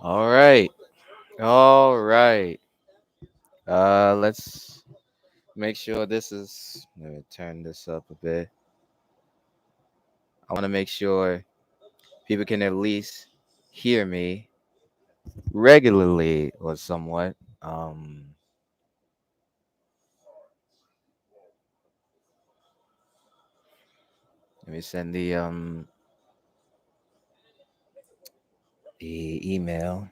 All right. All right. Let's make sure this is. Let me turn this up a bit. I want to make sure people can at least hear me regularly or somewhat. Let me send the email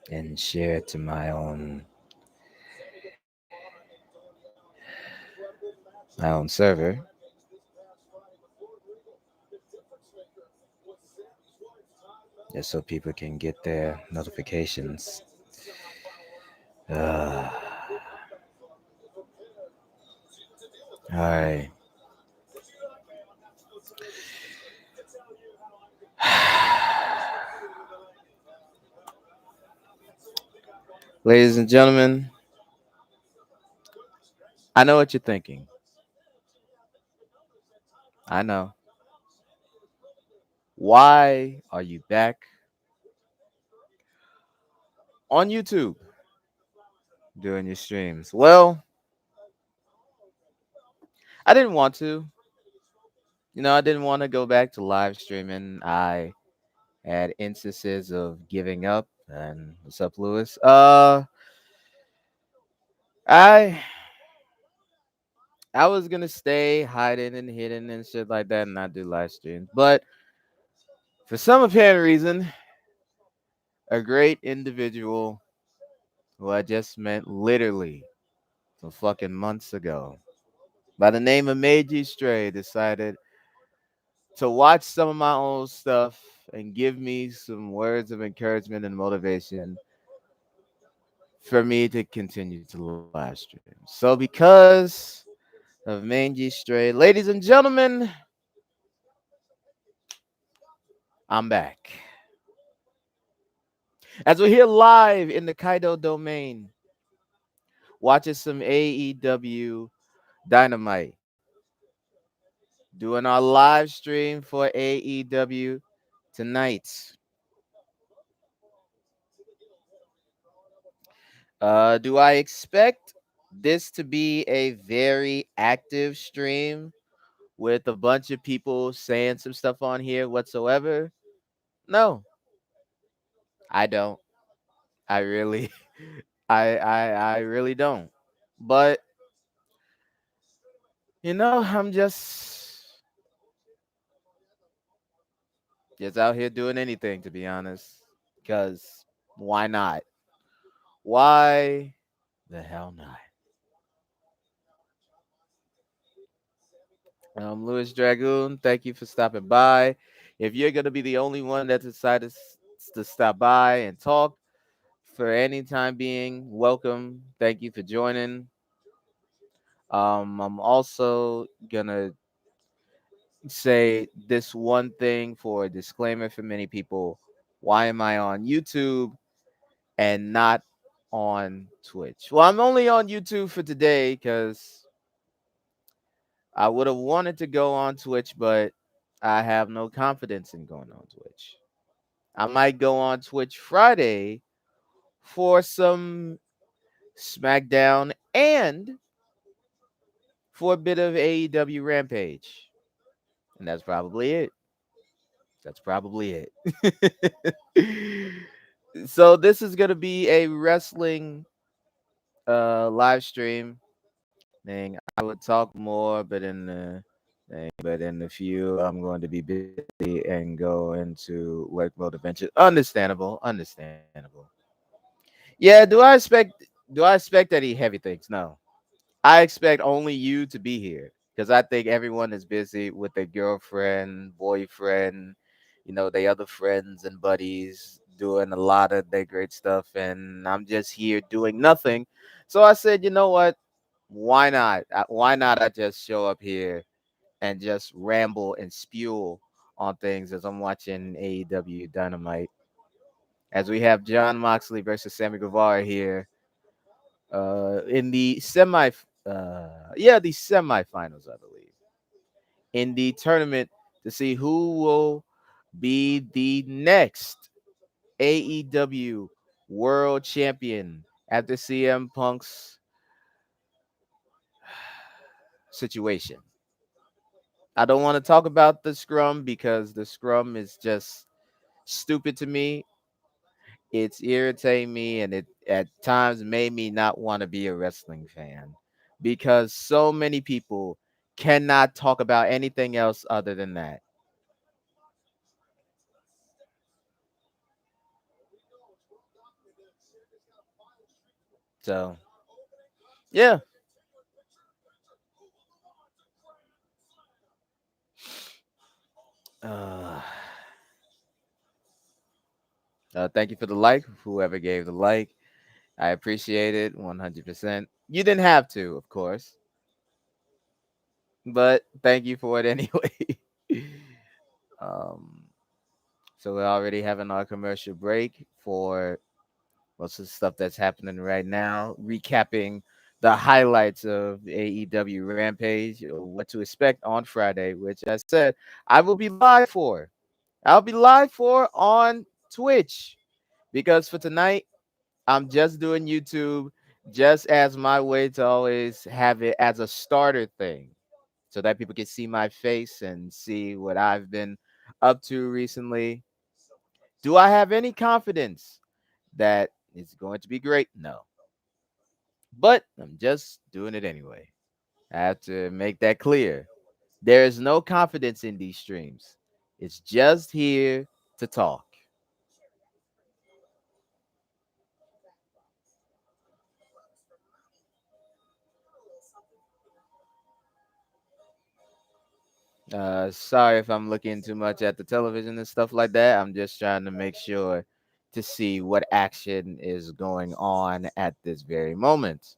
and share it to my own server. Just so people can get their notifications. Uh, all right. Ladies and gentlemen, I know what you're thinking. I know. Why are you back on YouTube doing your streams? Well, I didn't want to. I didn't want to go back to live streaming. I had instances of giving up. And what's up, Lewis? I I was gonna stay hiding and hidden and shit like that and not do live streams. But for some apparent reason, a great individual who I just met literally some fucking months ago by the name of Meiji Stray decided to watch some of my old stuff and give me some words of encouragement and motivation for me to continue to live stream. So because of Meiji Stray, ladies and gentlemen, I'm back. As we're here live in the Kaito domain, watching some AEW Dynamite, doing our live stream for AEW tonight. Do I expect this to be a very active stream with a bunch of people saying some stuff on here whatsoever? No, I don't. I really, I really don't. But I'm just out here doing anything to be honest. Because why not? Why the hell not? Louis Dragoon, thank you for stopping by. If you're gonna be the only one that decided to stop by and talk for any time being, welcome. Thank you for joining. I'm also gonna say this one thing for a disclaimer for many people. Why am I on YouTube and not on Twitch? Well, I'm only on YouTube for today because I would have wanted to go on Twitch, but I have no confidence in going on Twitch. I might go on Twitch Friday for some SmackDown and for a bit of AEW Rampage. And that's probably it. That's probably it. So this is gonna be a wrestling live stream thing. I would talk more, but in the few I'm going to be busy and go into work mode eventually. Understandable, understandable. Yeah, do I expect any heavy things? No. I expect only you to be here because I think everyone is busy with their girlfriend, boyfriend, their other friends and buddies doing a lot of their great stuff, and I'm just here doing nothing. So I said, you know what? Why not? Why not? I just show up here and just ramble and spew on things as I'm watching AEW Dynamite. As we have John Moxley versus Sammy Guevara here in the the semifinals, I believe, in the tournament to see who will be the next AEW World Champion after CM Punk's situation. I don't want to talk about the scrum because the scrum is just stupid to me. It's irritating me and it at times made me not want to be a wrestling fan because so many people cannot talk about anything else other than that. So, yeah. Uh, Thank you for the like, whoever gave the like. I appreciate it 100%. You didn't have to, of course, but thank you for it anyway. um, so we're already having our commercial break for most of the stuff that's happening right now, recapping the highlights of AEW Rampage or what to expect on Friday, which I said I will be live for. I'll be live for on Twitch because for tonight, I'm just doing YouTube just as my way to always have it as a starter thing so that people can see my face and see what I've been up to recently. Do I have any confidence that it's going to be great? No. But I'm just doing it anyway. I have to make that clear. There is no confidence in these streams. It's just here to talk. Sorry if I'm looking too much at the television and stuff like that. I'm just trying to make sure to see what action is going on at this very moment.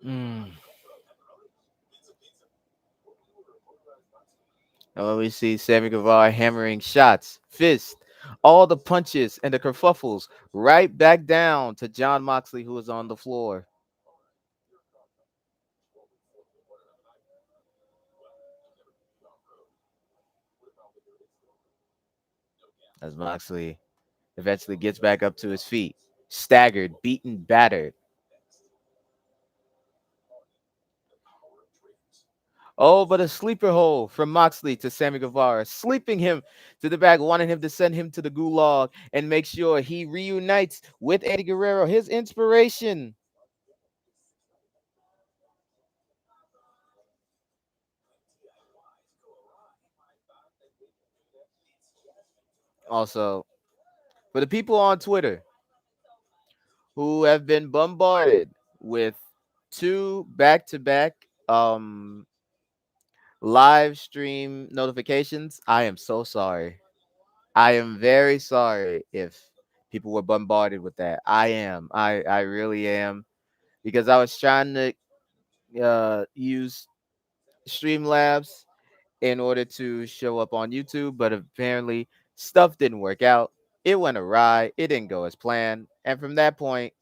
Mm. And we see Sammy Guevara hammering shots, fists, all the punches and the kerfuffles right back down to John Moxley, who is on the floor. As Moxley eventually gets back up to his feet, staggered, beaten, battered. Oh, but a sleeper hole from Moxley to Sammy Guevara, sleeping him to the back, wanting him to send him to the gulag and make sure he reunites with Eddie Guerrero, his inspiration. Also, for the people on Twitter who have been bombarded with two back-to-back live stream notifications, I am so sorry. I am very sorry if people were bombarded with that. I am. I really am because I was trying to use Streamlabs in order to show up on YouTube, but apparently stuff didn't work out. It went awry. It didn't go as planned, and from that point,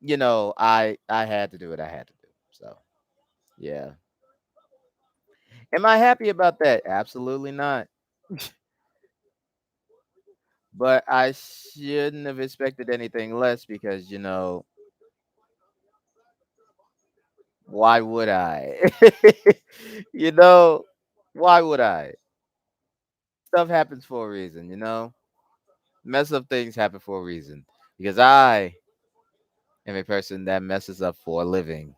I had to do what I had to do. So yeah, am I happy about that? Absolutely not. But I shouldn't have expected anything less because why would I? you know, why would I? Stuff happens for a reason. Mess up things happen for a reason because I am a person that messes up for a living.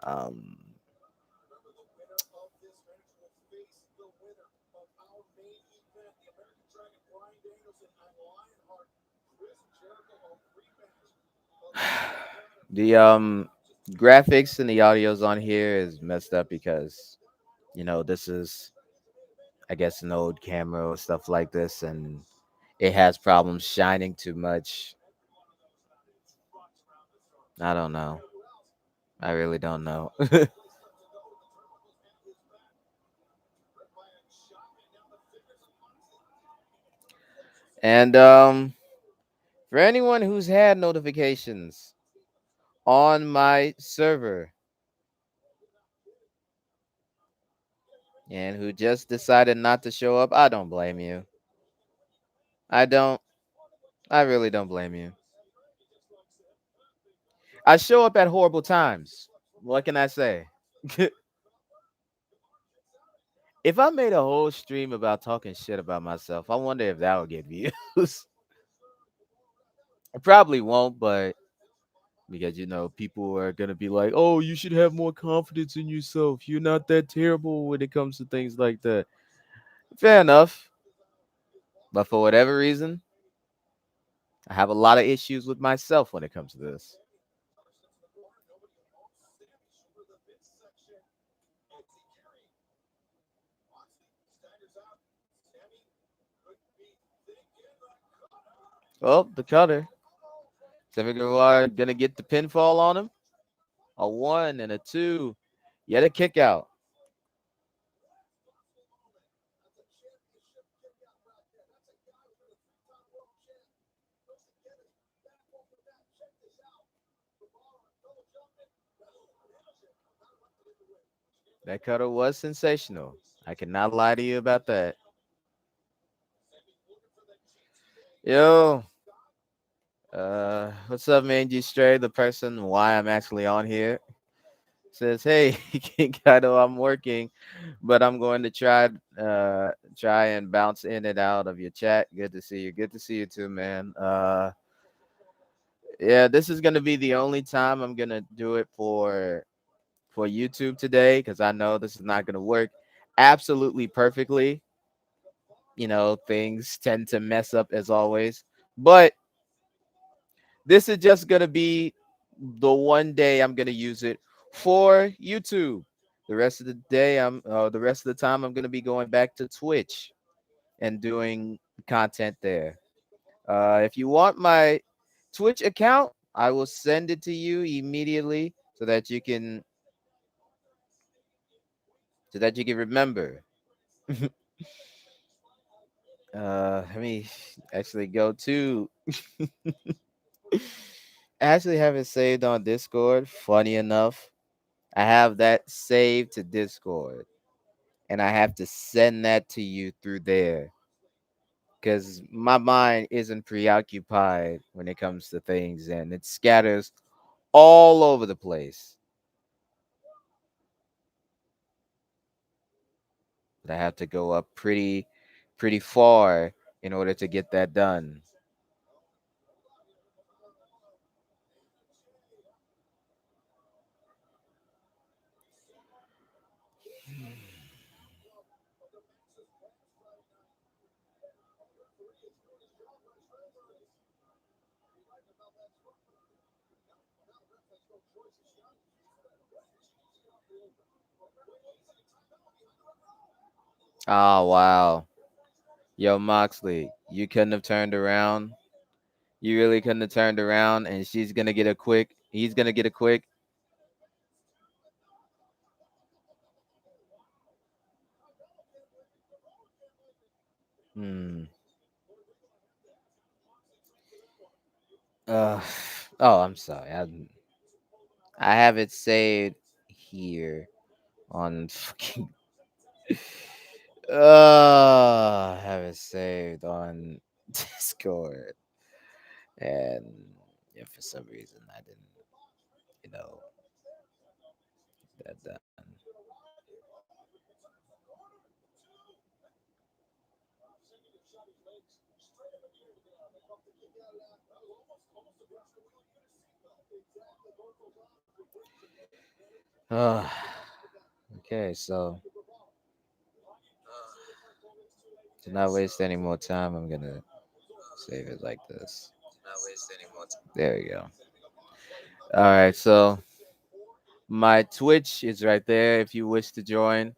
Um, the graphics and the audios on here is messed up because this is, I guess, an old camera or stuff like this, and it has problems shining too much. I don't know. I really don't know. And for anyone who's had notifications on my server and who just decided not to show up, I don't blame you. I don't. I really don't blame you. I show up at horrible times. What can I say? If I made a whole stream about talking shit about myself, I wonder if that would get views. I probably won't, but because people are gonna be like, "Oh, you should have more confidence in yourself. You're not that terrible when it comes to things like that." Fair enough, but for whatever reason, I have a lot of issues with myself when it comes to this. Oh, the cutter. Sammy Guevara gonna get the pinfall on him. A 1 and a 2. Yet a kick out. That cutter was sensational. I cannot lie to you about that. Yo, what's up, man? G Stray, the person why I'm actually on here, says, "Hey, King Kaito, I'm working, but I'm going to try and bounce in and out of your chat. Good to see you. Good to see you too, man. Yeah, this is gonna be the only time I'm gonna do it for YouTube today because I know this is not gonna work absolutely perfectly. Things tend to mess up as always, but this is just gonna be the one day I'm gonna use it for YouTube. The rest of the day, the rest of the time, I'm gonna be going back to Twitch and doing content there. If you want my Twitch account, I will send it to you immediately so that you can remember. Let me actually go to. I actually have it saved on Discord. Funny enough, I have that saved to Discord, and I have to send that to you through there because my mind isn't preoccupied when it comes to things, and it scatters all over the place. But I have to go up pretty far in order to get that done. Oh wow, yo Moxley, you couldn't have turned around. You really couldn't have turned around, and she's gonna get a quick. He's gonna get a quick. Hmm. Uh. Oh, I'm sorry. I have it saved here on fucking. I have it saved on Discord, and yeah, for some reason I didn't, you know, that done. Uh, okay, so to not waste any more time, I'm gonna save it like this. There we go. All right, so my Twitch is right there if you wish to join.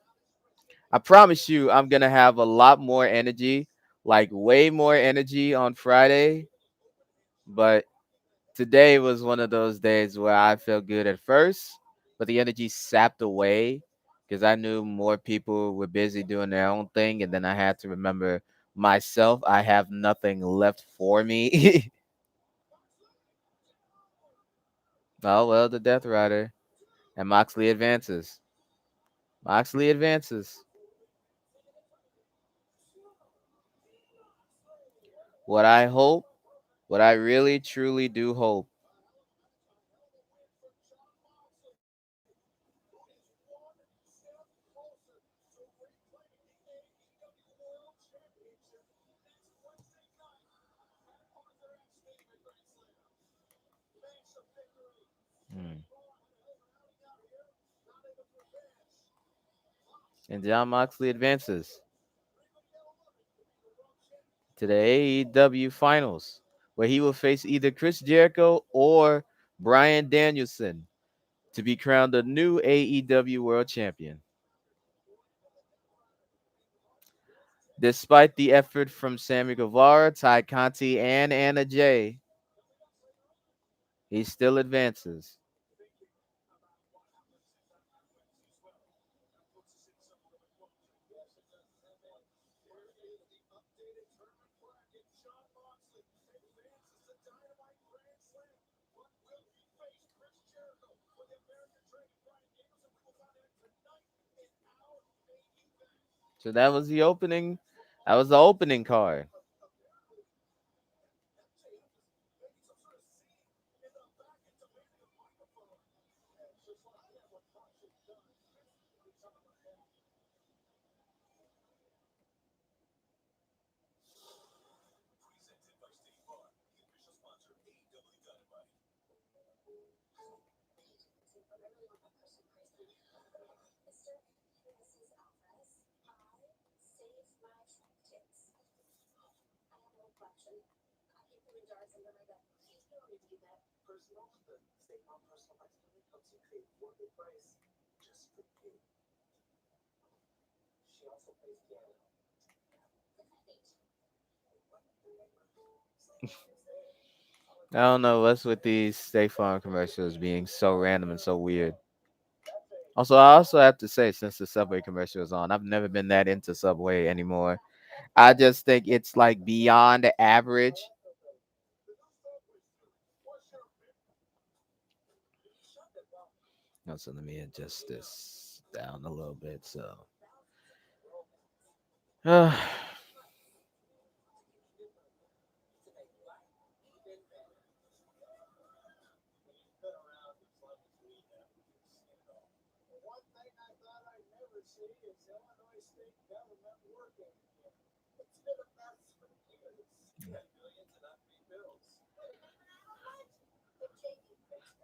I promise you, I'm gonna have a lot more energy, like way more energy on Friday. But today was one of those days where I felt good at first, but the energy sapped away because I knew more people were busy doing their own thing, and then I had to remember myself, I have nothing left for me. Oh, well, the Death Rider. And Moxley advances. Moxley advances. What I hope, what I really truly do hope, hmm, and John Moxley advances to the AEW finals, where he will face either Chris Jericho or Bryan Danielson to be crowned the new AEW World Champion. Despite the effort from Sammy Guevara, Ty Conti, and Anna Jay, he still advances. So that was the opening. That was the opening card. I don't know what's with these State Farm commercials being so random and so weird. Also, I also have to say, since the Subway commercial is on, I've never been that into Subway anymore. I just think it's like beyond the average. So let me adjust this down a little bit. So,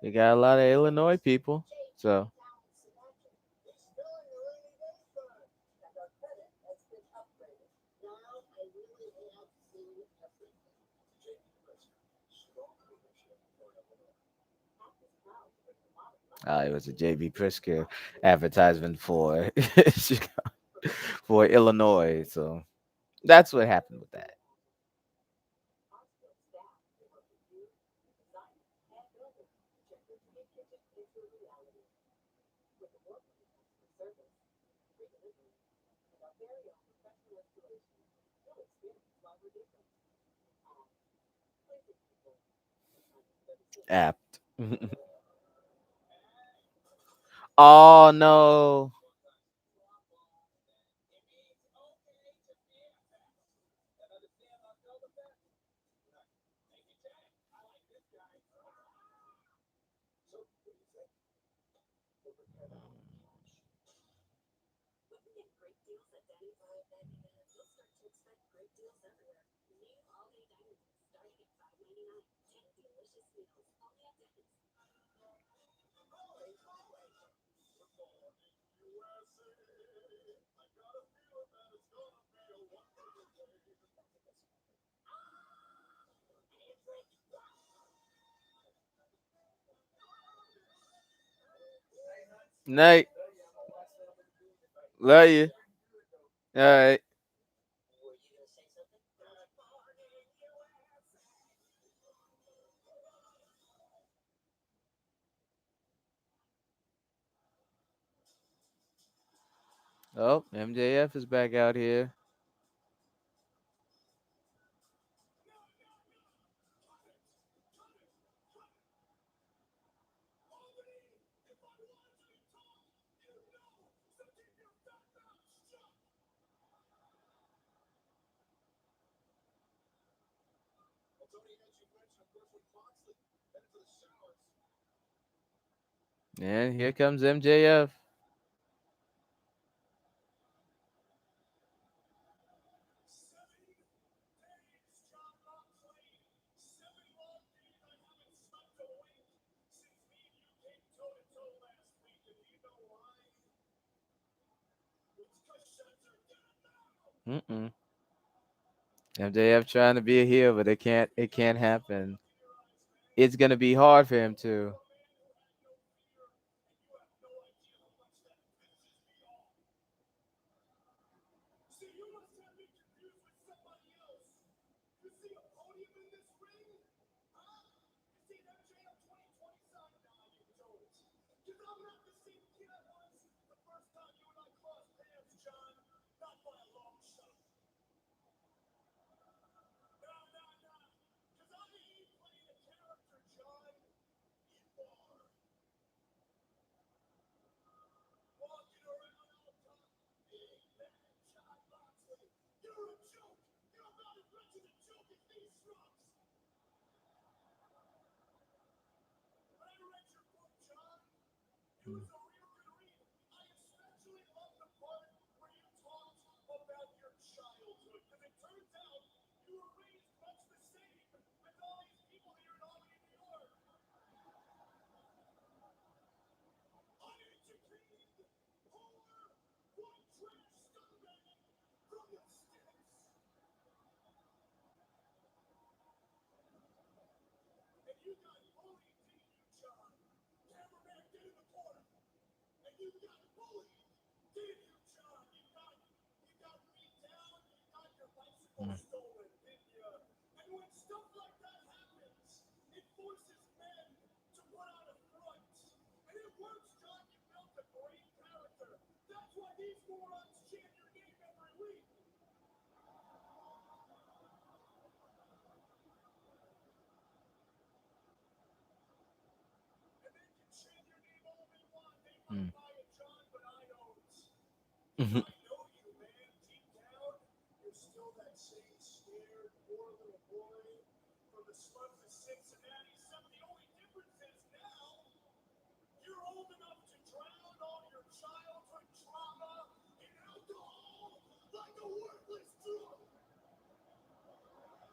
we got a lot of Illinois people. So, it was a JB Prisker advertisement for for Illinois. So that's what happened with that. Apt. Oh no. Night. Love you. All right. Oh, MJF is back out here. And here comes MJF. Mm-mm. MJF trying to be a heel, but it can't. It can't happen. It's gonna be hard for him to. Mm.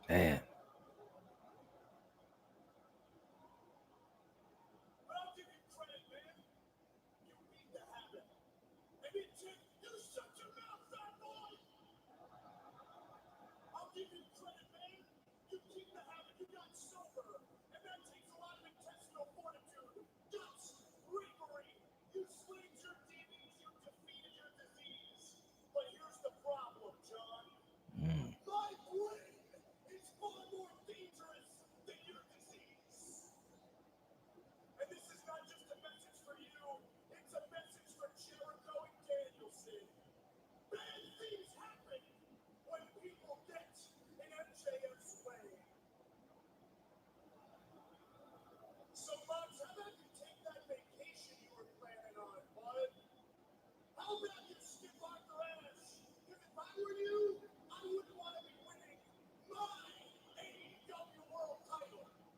Man. Mm.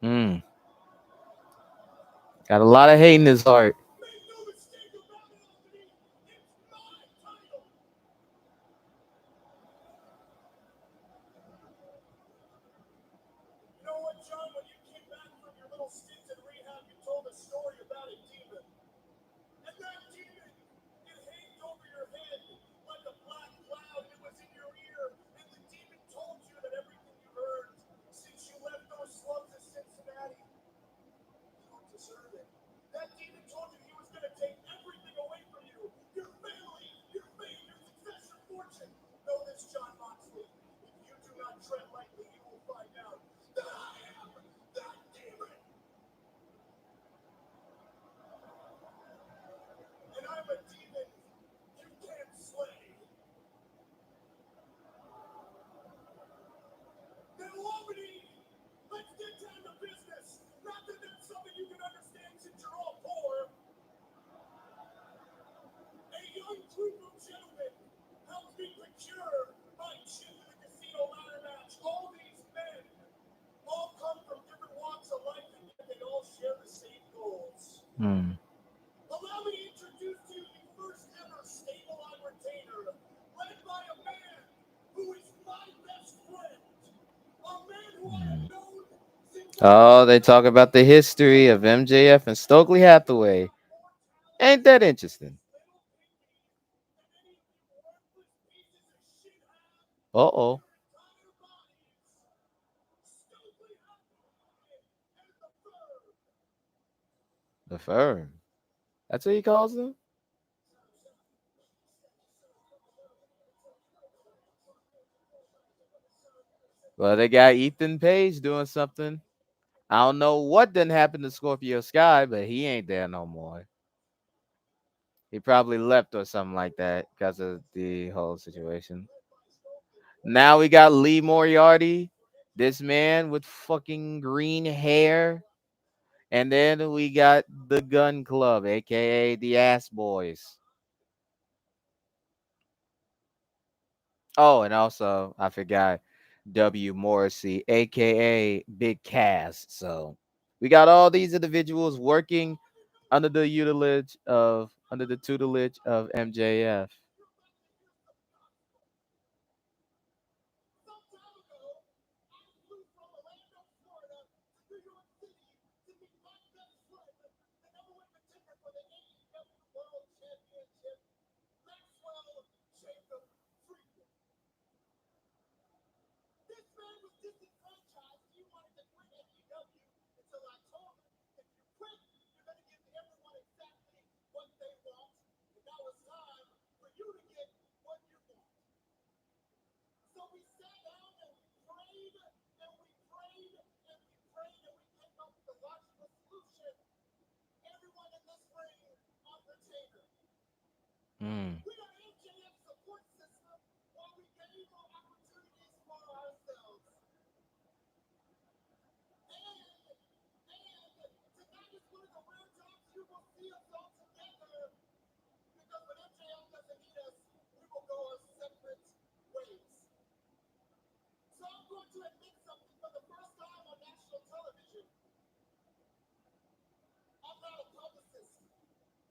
Mm. Got a lot of hate in his heart. Oh, they talk about the history of MJF and Stokely Hathaway. Ain't that interesting? Uh oh. The firm. That's what he calls them? Well, they got Ethan Page doing something. I don't know what didn't happen to Scorpio Sky, but he ain't there no more. He probably left or something like that because of the whole situation. Now we got Lee Moriarty, this man with fucking green hair. And then we got the Gun Club, aka the Ass Boys. Oh, and also I forgot W. Morrissey, aka Big Cass. So we got all these individuals working under the tutelage of MJF. Mm.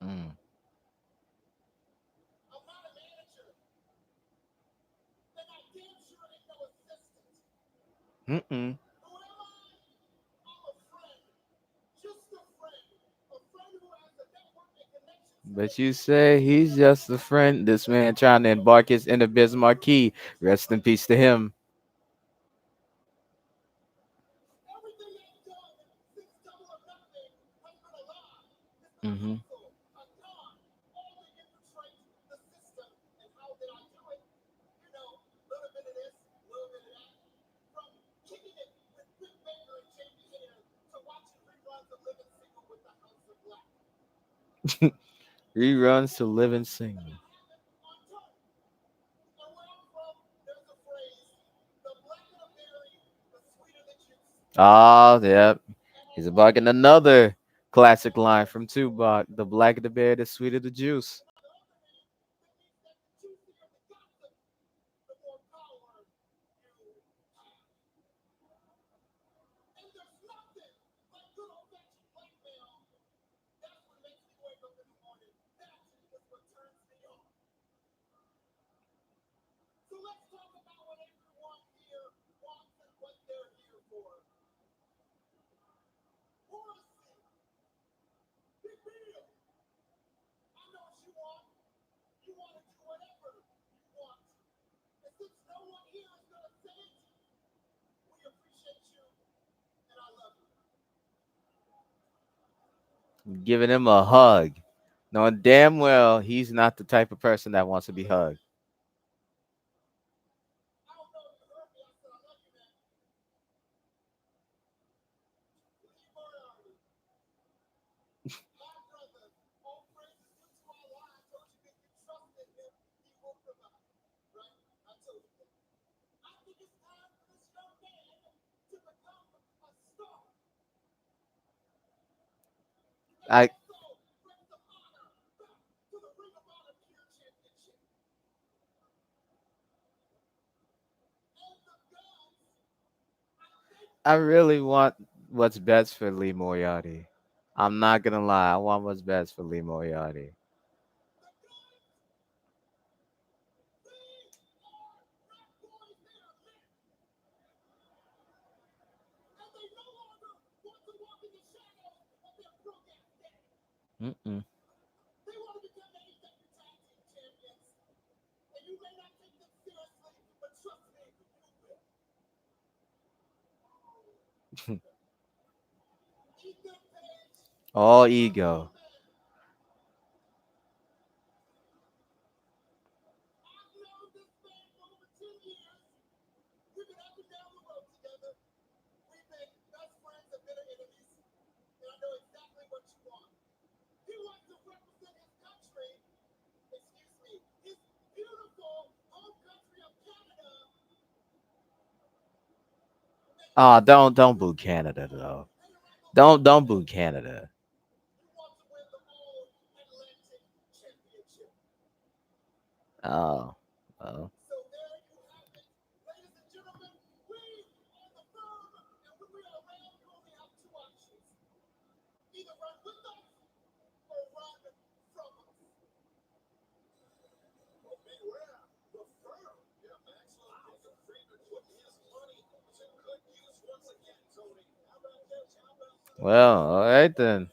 Mm. Mm-mm. But you say he's just a friend. This man trying to embark his inner Biz Marquee. Rest in peace to him. Mm-hmm. Reruns to Living Single. Oh, yep. He's embarking another classic line from Tupac. The blacker the bear, the sweeter the juice. Giving him a hug. Knowing damn well he's not the type of person that wants to be hugged. I I really want what's best for Lee Moriarty. I'm not gonna lie. I want what's best for Lee Moriarty. Mm-mm. All ego. Oh, don't boo Canada though. Don't boo Canada. Oh, oh. Well, all right then.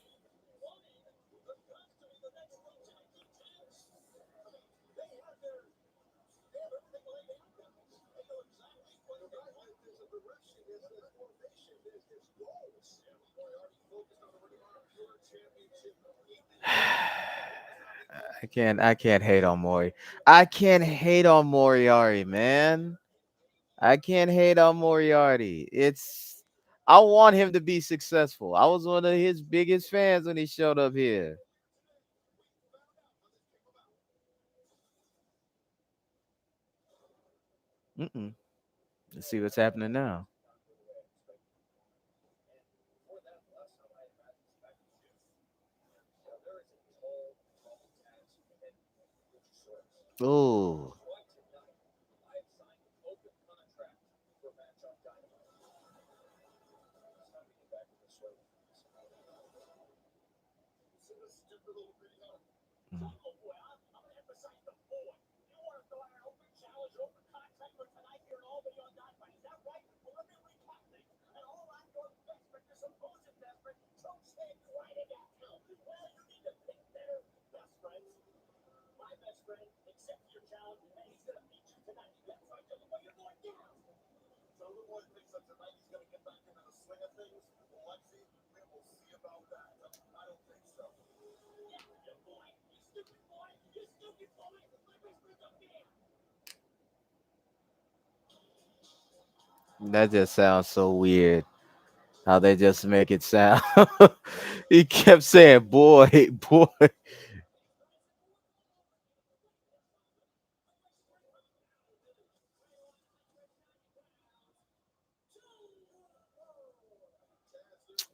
I can't hate on Mori. I can't hate on Moriarty, man. I can't hate on Moriarty. I want him to be successful. I was one of his biggest fans when he showed up here. Mm-mm. Let's see what's happening now. Oh, mm. That just sounds so weird. How they just make it sound. He kept saying, "Boy, boy."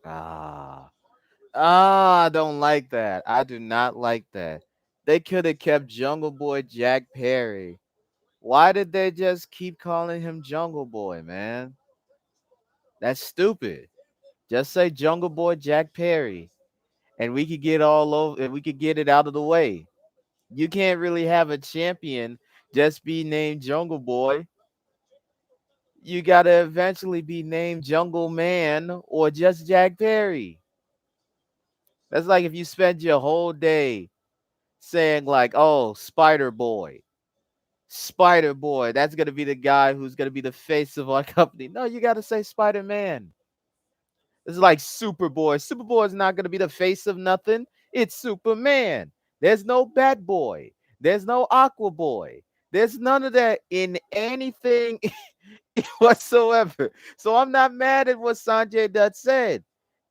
Ah, I don't like that. I do not like that. They could have kept Jungle Boy Jack Perry. Why did they just keep calling him Jungle Boy, man? That's stupid. Just say Jungle Boy Jack Perry, and we could get all over. And we could get it out of the way. You can't really have a champion just be named Jungle Boy. You gotta eventually be named Jungle Man or just Jack Perry. That's like if you spend your whole day saying like, "Oh, Spider Boy, Spider Boy." That's gonna be the guy who's gonna be the face of our company. No, you gotta say Spider Man. It's like Superboy. Superboy is not gonna be the face of nothing. It's Superman. There's no Bat Boy. There's no Aqua Boy. There's none of that in anything whatsoever. So I'm not mad at what Sanjay Dutt said.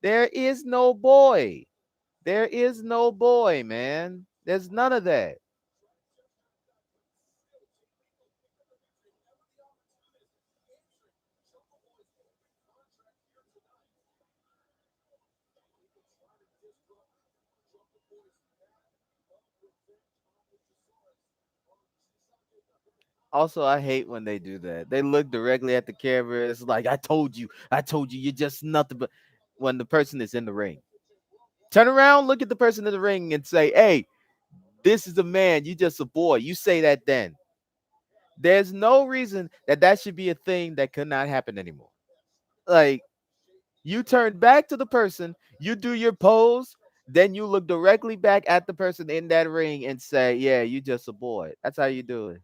There is no boy. There is no boy, man. There's none of that. Also, I hate when they do that. They look directly at the camera. It's like, I told you, you're just nothing but when the person is in the ring. Turn around, look at the person in the ring and say, hey, this is a man. You just a boy. You say that then. There's no reason that that should be a thing that could not happen anymore. Like, you turn back to the person, you do your pose. then you look directly back at the person in that ring and say, "Yeah, you just a boy." That's how you do it.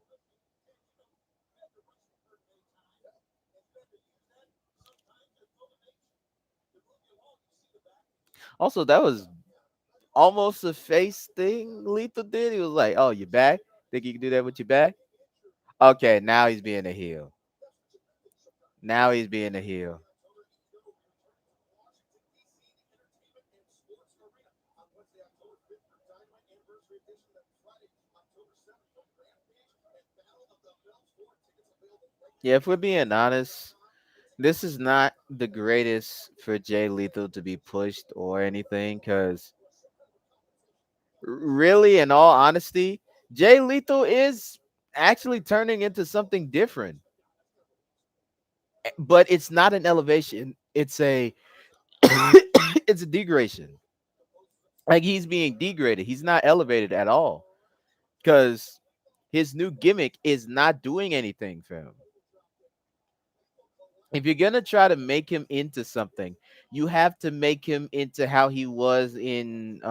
Also, that was almost a face thing Lethal did. He was like, "Oh, you back? Think you can do that with your back?" Okay, now he's being a heel. Now he's being a heel. Yeah, if we're being honest, this is not the greatest for Jay Lethal to be pushed or anything. Because really, in all honesty, Jay Lethal is actually turning into something different. But it's not an elevation. It's a it's a degradation. Like he's being degraded. He's not elevated at all because his new gimmick is not doing anything for him. If you're gonna try to make him into something, you have to make him into how he was in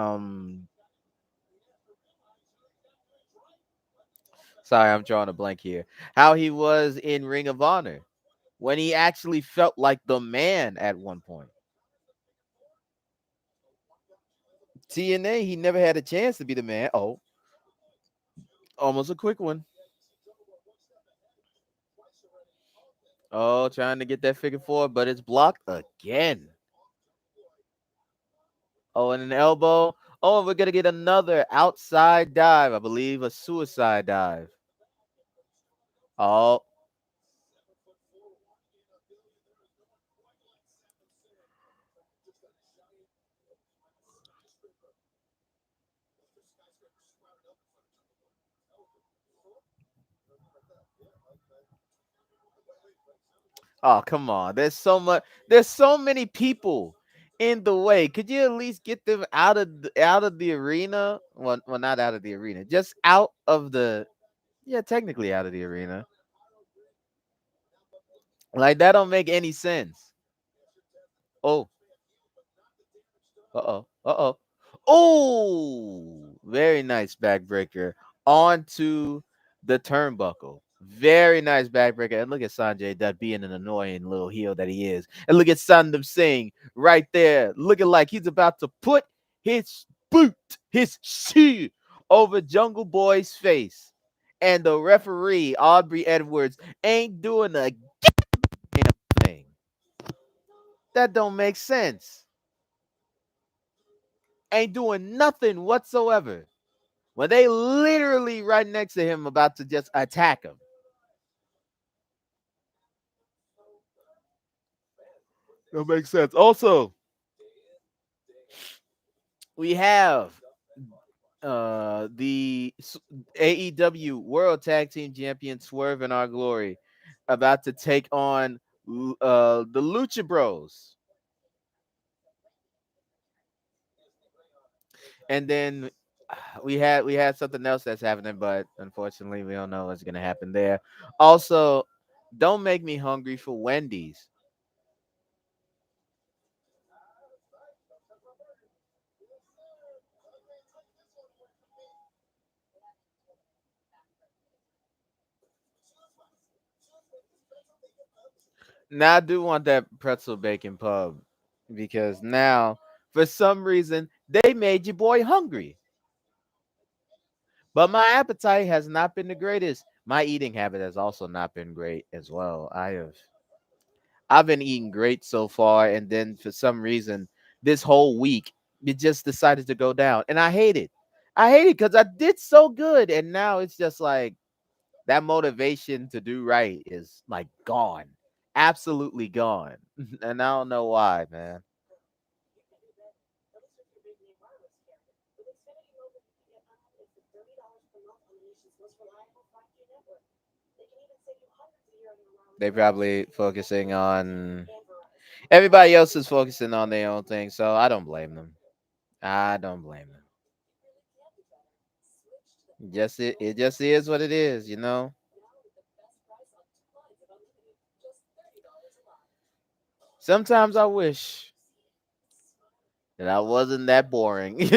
sorry, I'm drawing a blank here. How he was in Ring of Honor when he actually felt like the man at one point. TNA, he never had a chance to be the man. Oh, almost a quick one. Oh, trying to get that figure four, but it's blocked again. Oh, and an elbow. Oh, and we're gonna get another outside dive. I believe a suicide dive. Oh, oh, come on. There's so much. There's so many people in the way. Could you at least get them out of the arena? Well, not out of the arena. Just out of the. Yeah, technically out of the arena. Like that don't make any sense. Oh, uh-oh. Uh-oh. Oh, very nice backbreaker onto the turnbuckle. Very nice backbreaker. And look at Sanjay Dutt being an annoying little heel that he is. And look at Sandam Singh right there, looking like he's about to put his boot, his shoe over Jungle Boy's face. And the referee, Aubrey Edwards, ain't doing a damn thing. That don't make sense. Ain't doing nothing whatsoever. When they literally right next to him about to just attack him. That makes sense. Also, we have the AEW World Tag Team Champion Swerve and Our Glory about to take on the Lucha Bros. And then we had something else that's happening, but unfortunately we don't know what's gonna happen there. Also, don't make me hungry for Wendy's. Now I do want that pretzel bacon pub because now for some reason they made your boy hungry. But my appetite has not been the greatest. My eating habit has also not been great as well. I've been eating great so far, and then for some reason this whole week it just decided to go down. And I hate it. I hate it because I did so good, and now it's just like that motivation to do right is like gone. Absolutely gone. And I don't know why, man. They probably focusing on everybody else is focusing on their own thing, so I don't blame them. I don't blame them. Just it just is what it is, you know. Sometimes I wish And I wasn't that boring.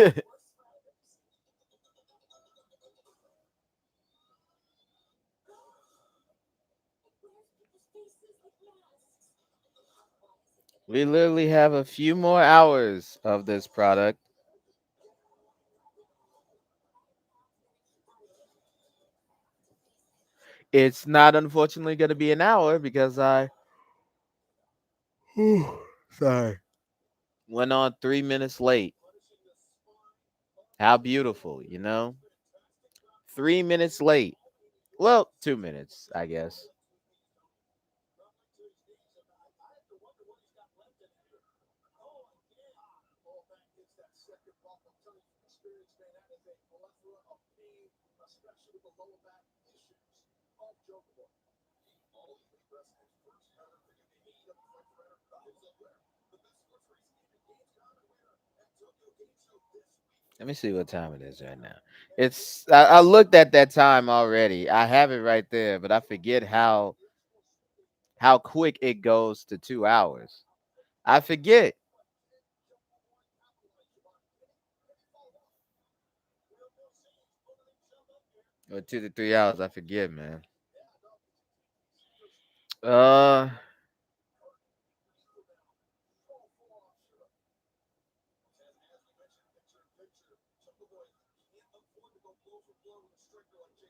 We literally have a few more hours of this product. It's not unfortunately going to be an hour because I sorry, went on 3 minutes late. How beautiful, you know? 3 minutes late. Well, 2 minutes, I guess. Let me see what time it is right now. I looked at that time already. I have it right there, but I forget how quick it goes to 2 hours. I forget. Or 2 to 3 hours. I forget, man. Uh,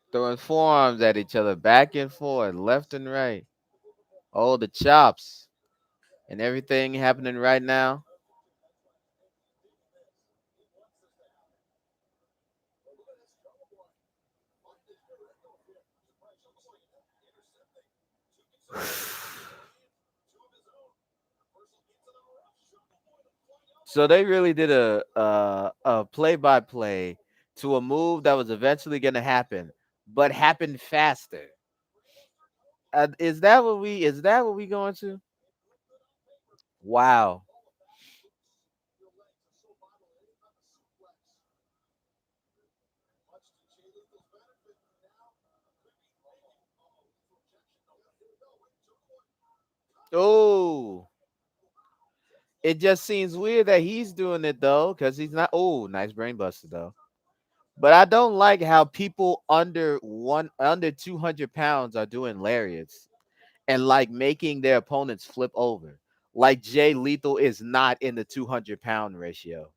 throwing forearms at each other, back and forth, left and right. Oh, the chops and everything happening right now. So they really did a play by play to a move that was eventually going to happen, but happened faster. Is that what we going to? Wow. Oh, it just seems weird that he's doing it though, because he's not. Oh, nice brain buster though. But I don't like how people under 200 pounds are doing lariats and like making their opponents flip over. Like Jay Lethal is not in the 200-pound ratio.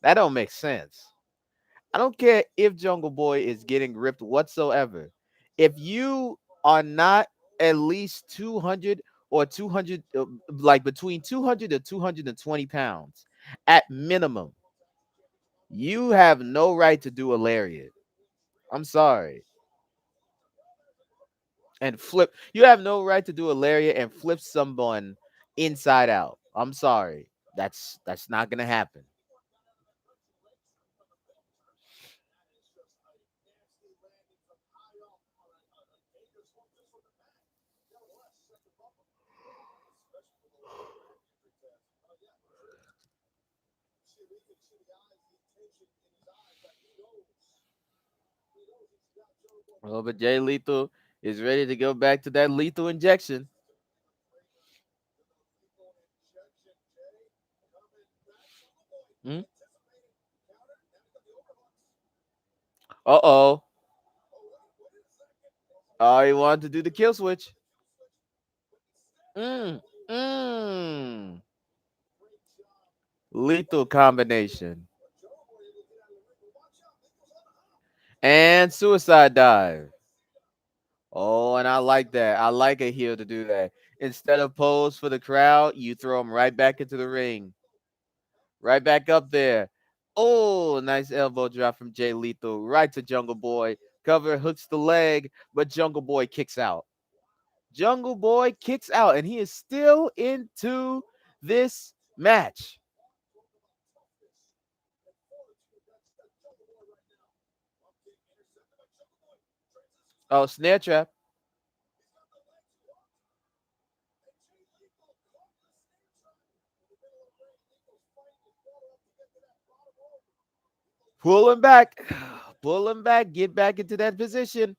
That don't make sense. I don't care if Jungle Boy is getting ripped whatsoever. If you are not at least 200 or 200, like between 200 to 220 pounds at minimum, you have no right to do a lariat. I'm sorry. And flip. You have no right to do a lariat and flip someone inside out. I'm sorry. That's not gonna happen. Well, but Jay Lethal is ready to go back to that lethal injection. Mm? Uh-oh. Oh, he wanted to do the kill switch. Mm. Mm. Lethal combination. And suicide dive. Oh, and I like that. I like a heel to do that. Instead of pose for the crowd, you throw him right back into the ring. Right back up there. Oh, nice elbow drop from Jay Lethal. Right to Jungle Boy. Cover hooks the leg, but Jungle Boy kicks out. Jungle Boy kicks out, and he is still into this match. Oh, snare trap. Pull him back. Pull him back. Get back into that position.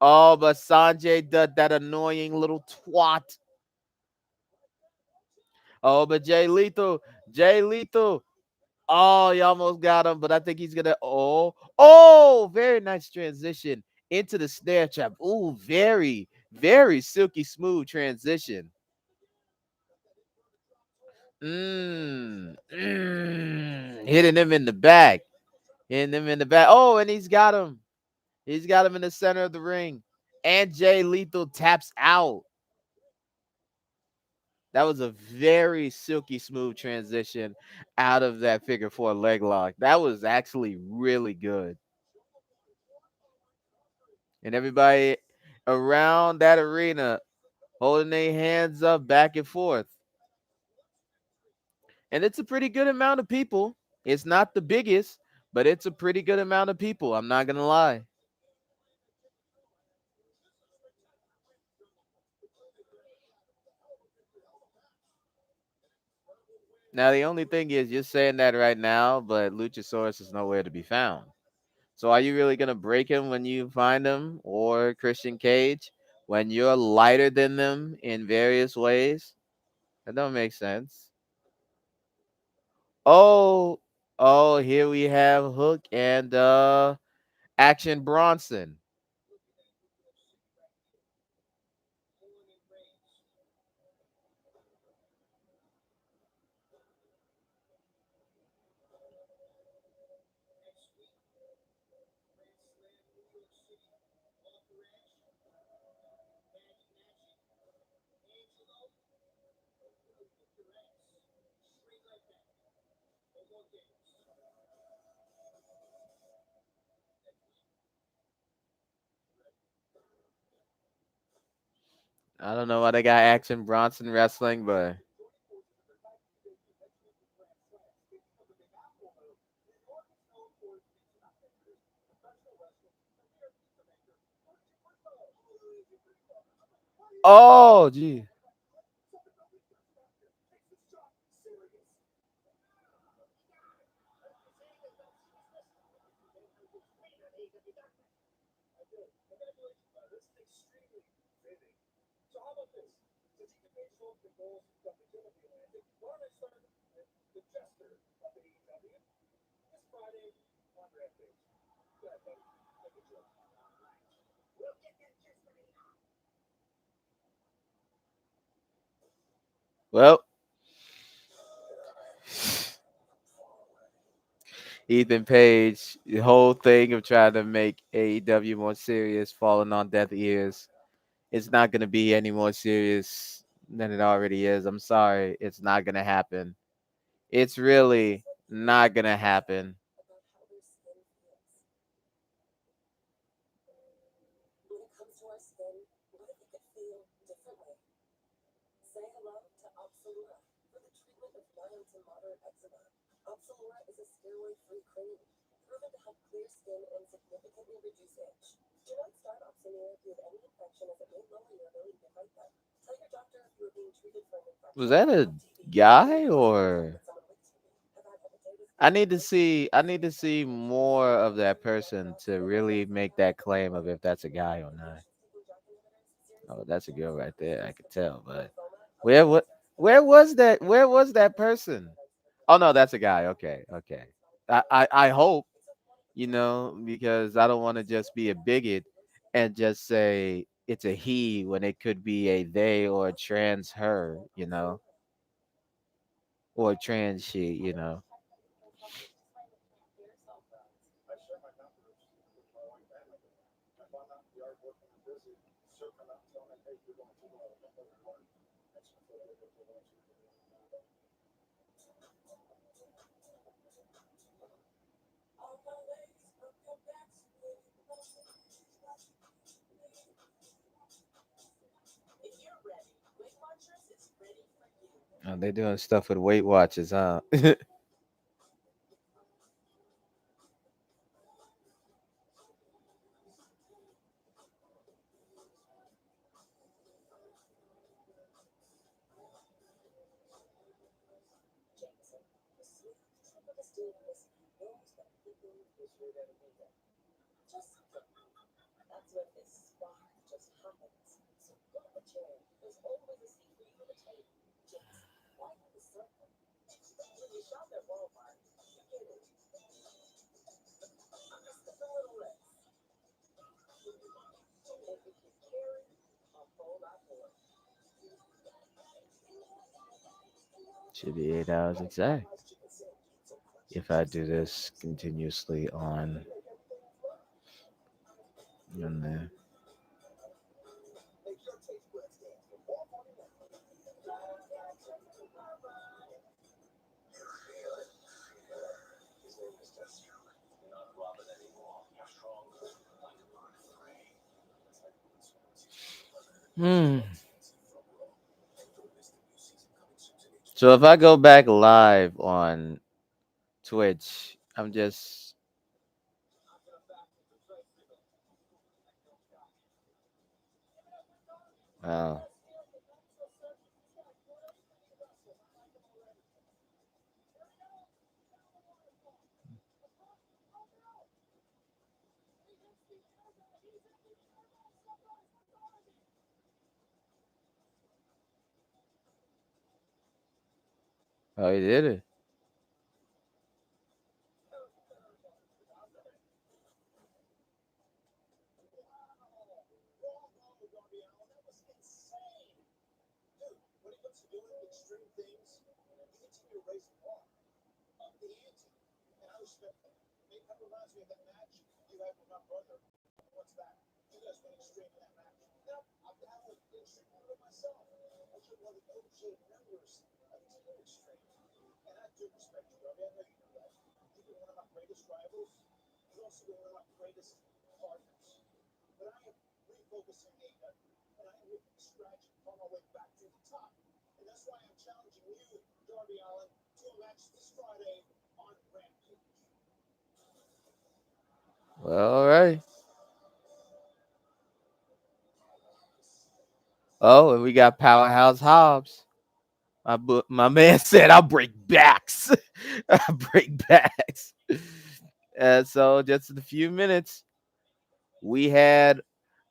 Oh, but Sanjay did that annoying little twat. Oh, but Jay Lethal. Jay Lethal. Oh, you almost got him, but I think he's gonna. Oh, very nice transition into the snare trap. Ooh, very, very silky smooth transition. Hitting him in the back. Hitting him in the back. Oh, and he's got him. He's got him in the center of the ring. And Jay Lethal taps out. That was a very silky smooth transition out of that figure four leg lock. That was actually really good. And everybody around that arena holding their hands up back and forth. And it's a pretty good amount of people. It's not the biggest, but it's a pretty good amount of people. I'm not going to lie. Now, the only thing is you're saying that right now, but Luchasaurus is nowhere to be found. So are you really going to break him when you find him, or Christian Cage when you're lighter than them in various ways? That don't make sense. Oh, oh, here we have Hook and Action Bronson. I don't know why they got Action Bronson wrestling, but oh, gee. Well, Ethan Page, the whole thing of trying to make AEW more serious, falling on deaf ears. It's not going to be any more serious than it already is. I'm sorry. It's not going to happen. It's really not going to happen. Was that a guy or I need to see more of that person to really make that claim of if that's a guy or not. Oh, that's a girl right there. I could tell, but where what where was that person? Oh no, that's a guy. Okay, okay. I hope, because I don't want to just be a bigot and just say it's a he when it could be a they or a trans her, or a trans she. They're doing stuff with Weight Watchers, huh? Should be 8 hours exact if I do this continuously on there. Hmm. So if I go back live on Twitch, I'm just wow. Oh, he did it. Well, all right. Oh, and we got Powerhouse Hobbs. My man said, "I'll break backs. I'll break backs." And so, just in a few minutes, we had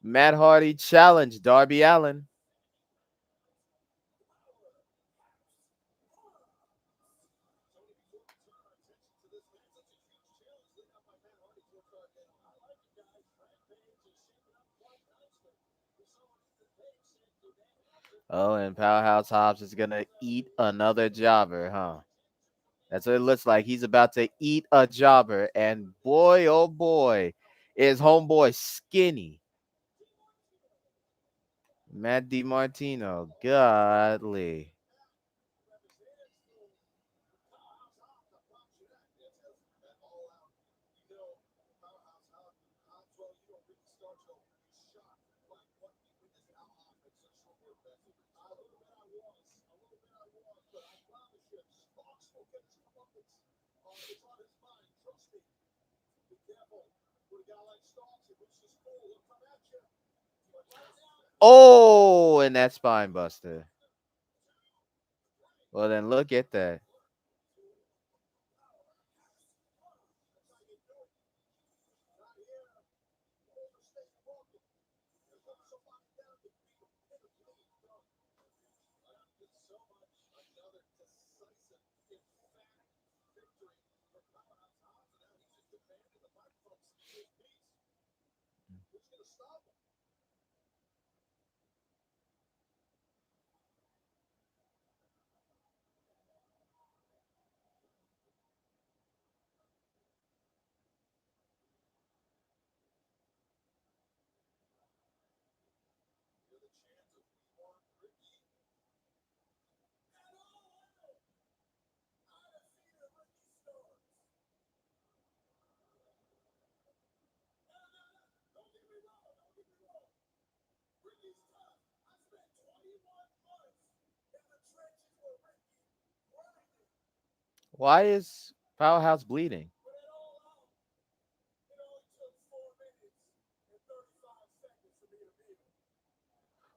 Matt Hardy challenge Darby Allin. Oh, and Powerhouse Hobbs is gonna eat another jobber, huh? That's what it looks like. He's about to eat a jobber, and boy, oh boy, is homeboy skinny. Matt DiMartino, godly. Oh, and that spine buster. Well, then look at that. Why is Powerhouse bleeding?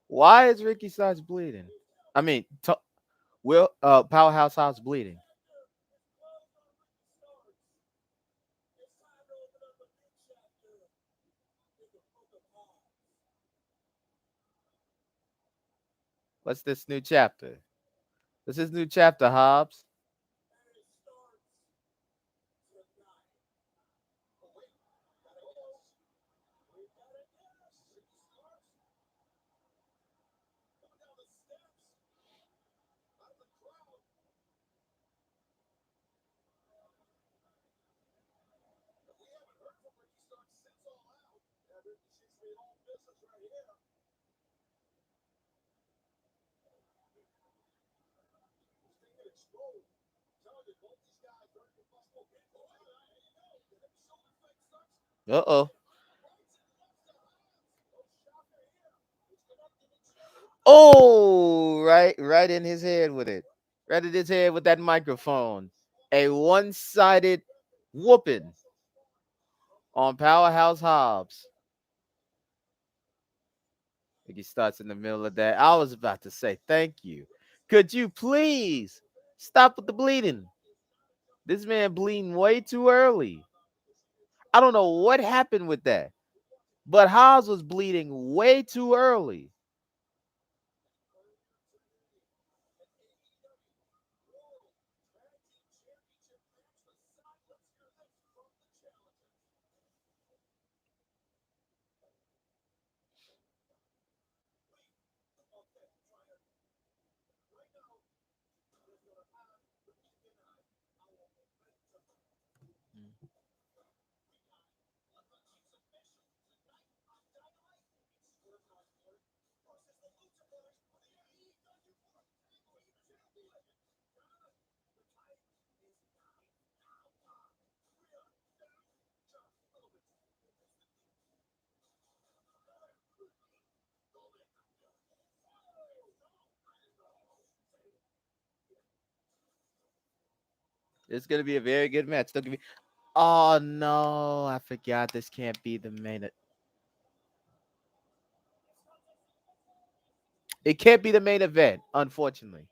Why is Ricky Starks bleeding? I mean, Will Powerhouse Hobbs bleeding? What's this new chapter? This is new chapter, Hobbs. Uh-oh. Oh, right in his head with it. Right in his head with that microphone. A one-sided whooping on Powerhouse Hobbs. I think he starts in the middle of that. I was about to say, thank you. Could you please stop with the bleeding? This man bleeding way too early. I don't know what happened with that, but Hobbs was bleeding way too early. It's gonna be a very good match. Don't give me. Oh no, I forgot this can't be the main. It can't be the main event, unfortunately.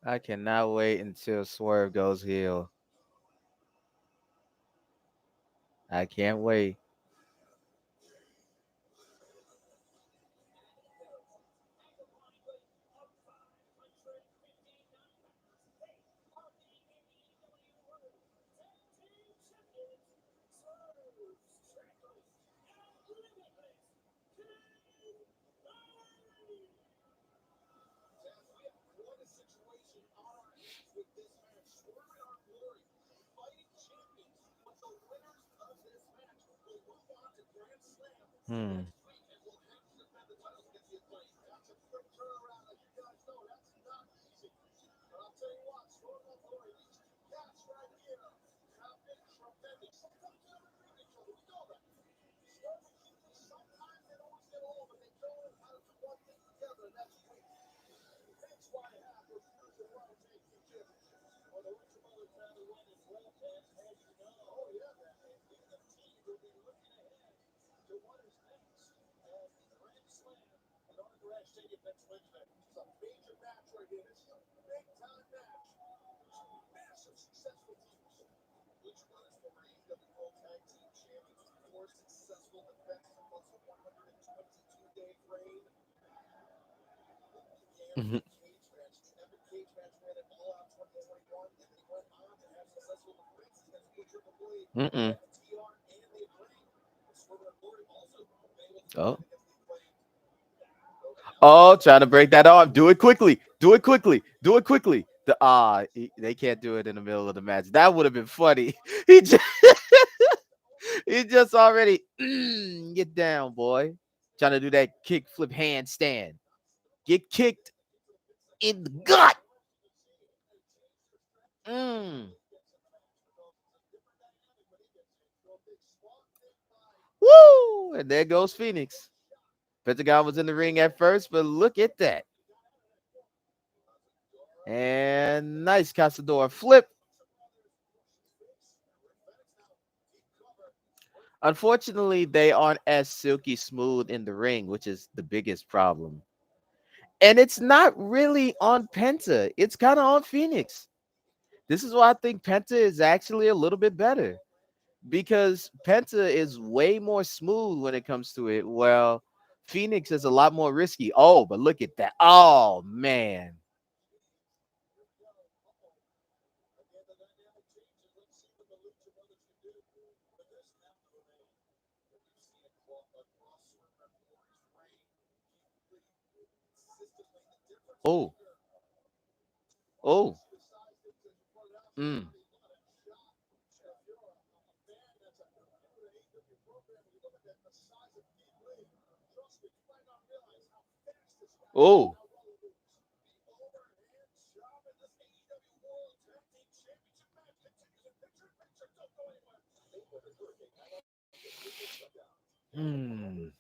I cannot wait until Swerve goes heel. I can't wait. Hmm. Mm-mm. Oh. Oh, trying to break that arm. Do it quickly. Do it quickly. Do it quickly. They can't do it in the middle of the match. That would have been funny. He just, he just already get down, boy. Trying to do that kick flip handstand. Get kicked in the gut. Mm. Woo! And there goes Phoenix. Pentagon was in the ring at first, but look at that. And nice Casador flip. Unfortunately, they aren't as silky smooth in the ring, which is the biggest problem. And it's not really on Penta. It's kind of on Phoenix. This is why I think Penta is actually a little bit better because Penta is way more smooth when it comes to it. Well, Phoenix is a lot more risky. Oh, but look at that. Oh, man. Oh, oh, mm, oh, mm.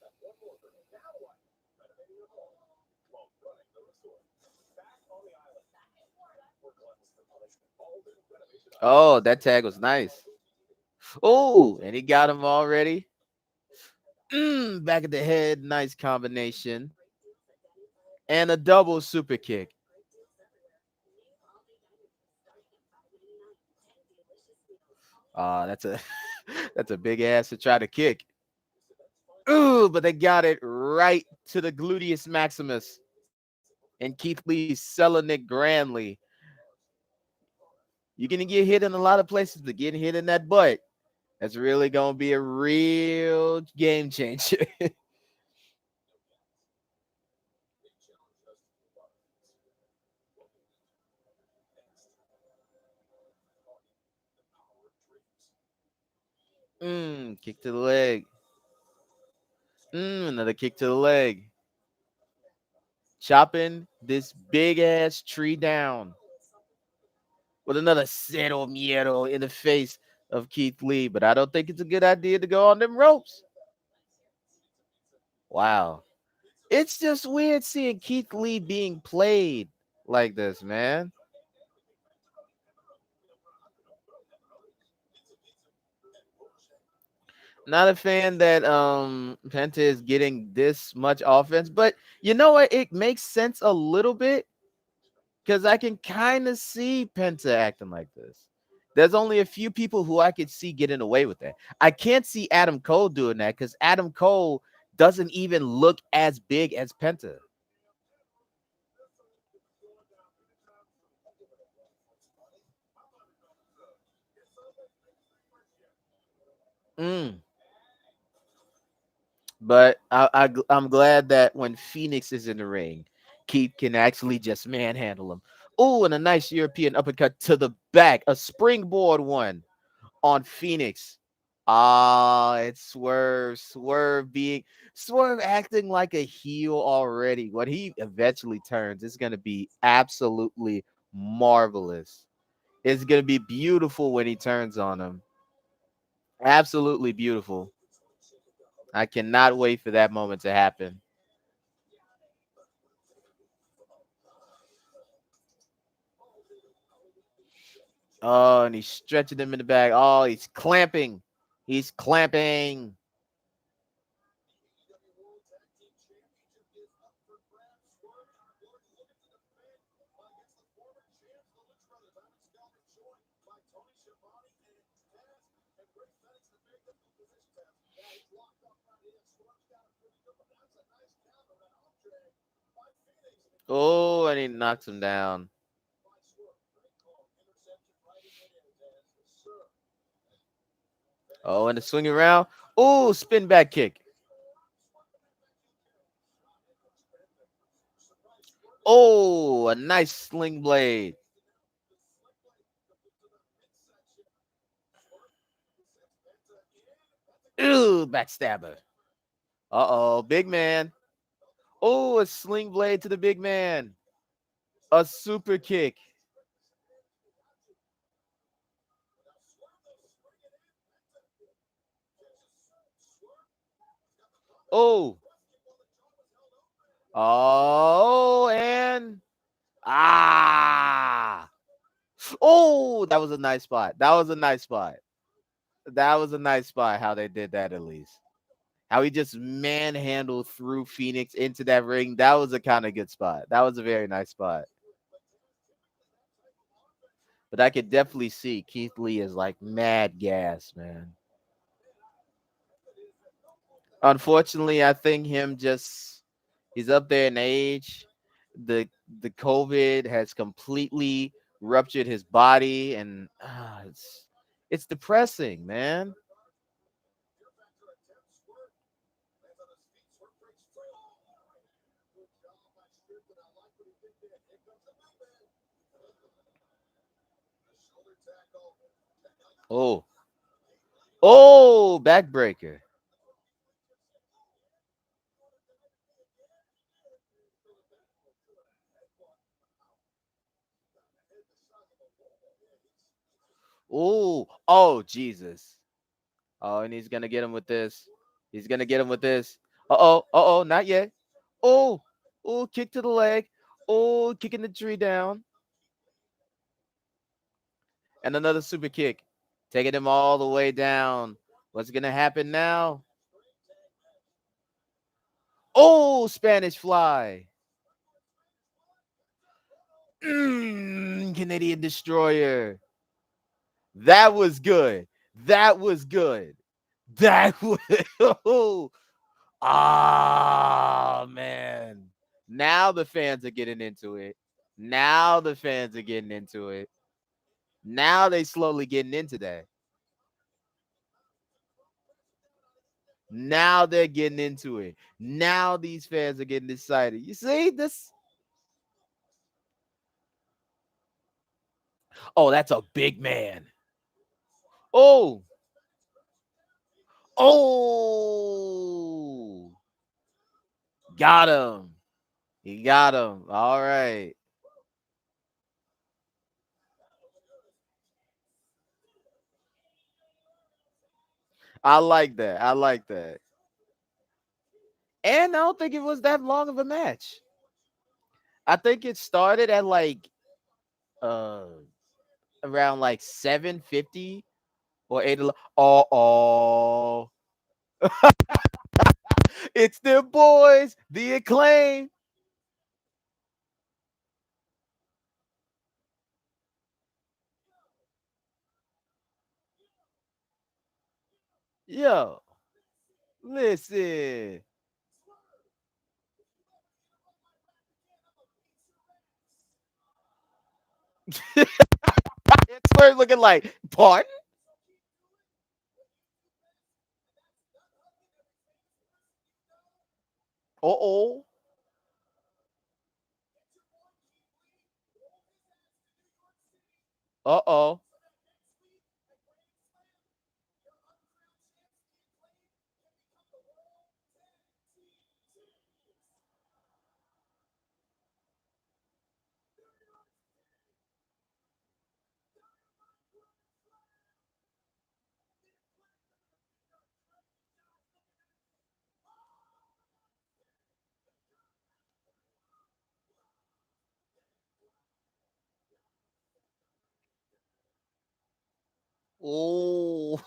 Oh, that tag was nice. Oh, and he got him already. Back of the head. Nice combination. And a double super kick. That's a that's a big ass to try to kick. Ooh, but they got it right to the gluteus maximus. And Keith Lee selling it grandly. You're gonna get hit in a lot of places, but getting hit in that butt, that's really gonna be a real game changer. Kick to the leg. Another kick to the leg. Chopping this big ass tree down with another cero miedo in the face of Keith Lee. But I don't think it's a good idea to go on them ropes. Wow. It's just weird seeing Keith Lee being played like this, man. Not a fan that Penta is getting this much offense, but you know what? It makes sense a little bit because I can kind of see Penta acting like this. There's only a few people who I could see getting away with that. I can't see Adam Cole doing that because Adam Cole doesn't even look as big as Penta. Mm. But I'm glad that when Phoenix is in the ring, Keith can actually just manhandle him. Oh, and a nice European uppercut to the back, a springboard one on Phoenix. It's Swerve acting like a heel already. When he eventually turns, it's gonna be absolutely marvelous. It's gonna be beautiful when he turns on him. Absolutely beautiful. I cannot wait for that moment to happen. Oh, and he's stretching him in the back. Oh, he's clamping. He's clamping. Oh, and he knocks him down. Oh, and the swing around. Oh, spin back kick. Oh, a nice sling blade. Ooh, backstabber. Uh-oh, big man. Oh, a sling blade to the big man. A super kick. Oh, oh, and ah, oh, that was a nice spot. That was a nice spot. That was a nice spot. How they did that, at least. How he just manhandled through Phoenix into that ring. That was a kind of good spot. That was a very nice spot. But I could definitely see Keith Lee is like mad gas, man. Unfortunately, I think him just he's up there in age. The the COVID has completely ruptured his body, and it's depressing, man. Oh, oh, backbreaker. Oh, oh, Jesus. Oh, and he's gonna get him with this. He's gonna get him with this. Uh oh, not yet. Oh, oh, kick to the leg. Oh, kicking the tree down. And another super kick. Taking him all the way down. What's gonna happen now? Oh, Spanish fly. Canadian destroyer. That was good. That was good. That was oh, ah man. Now the fans are getting into it. Now the fans are getting into it. Now they slowly getting into that. Now they're getting into it. Now these fans are getting excited. You see this? Oh, that's a big man. Oh, oh, got him. He got him. All right. I like that. I like that. And I don't think it was that long of a match. I think it started at like uh around like 7:50 or 8. Oh, it's the boys, the Acclaim. Yo, listen. It's we're looking like, pardon? Uh-oh. Uh-oh. Oh,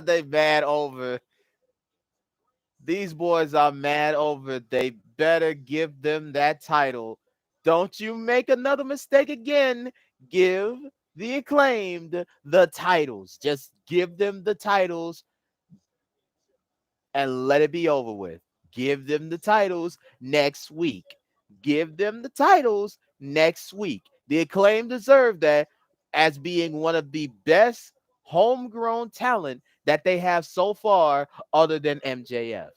they mad over. These boys are mad over. They better give them that title. Don't you make another mistake again. Give the Acclaimed the titles. Just give them the titles and let it be over with. Give them the titles next week. Give them the titles next week. The Acclaim deserve that as being one of the best homegrown talent that they have so far, other than MJF.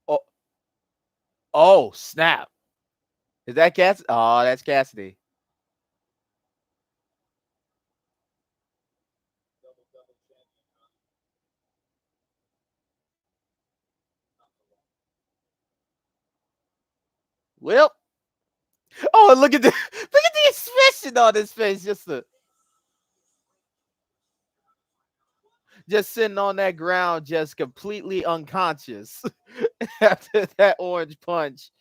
Oh, oh, snap! Is that Cass? Oh, that's Cassidy. Well, oh, look at the look at the expression on his face. Just sitting on that ground, just completely unconscious after that orange punch.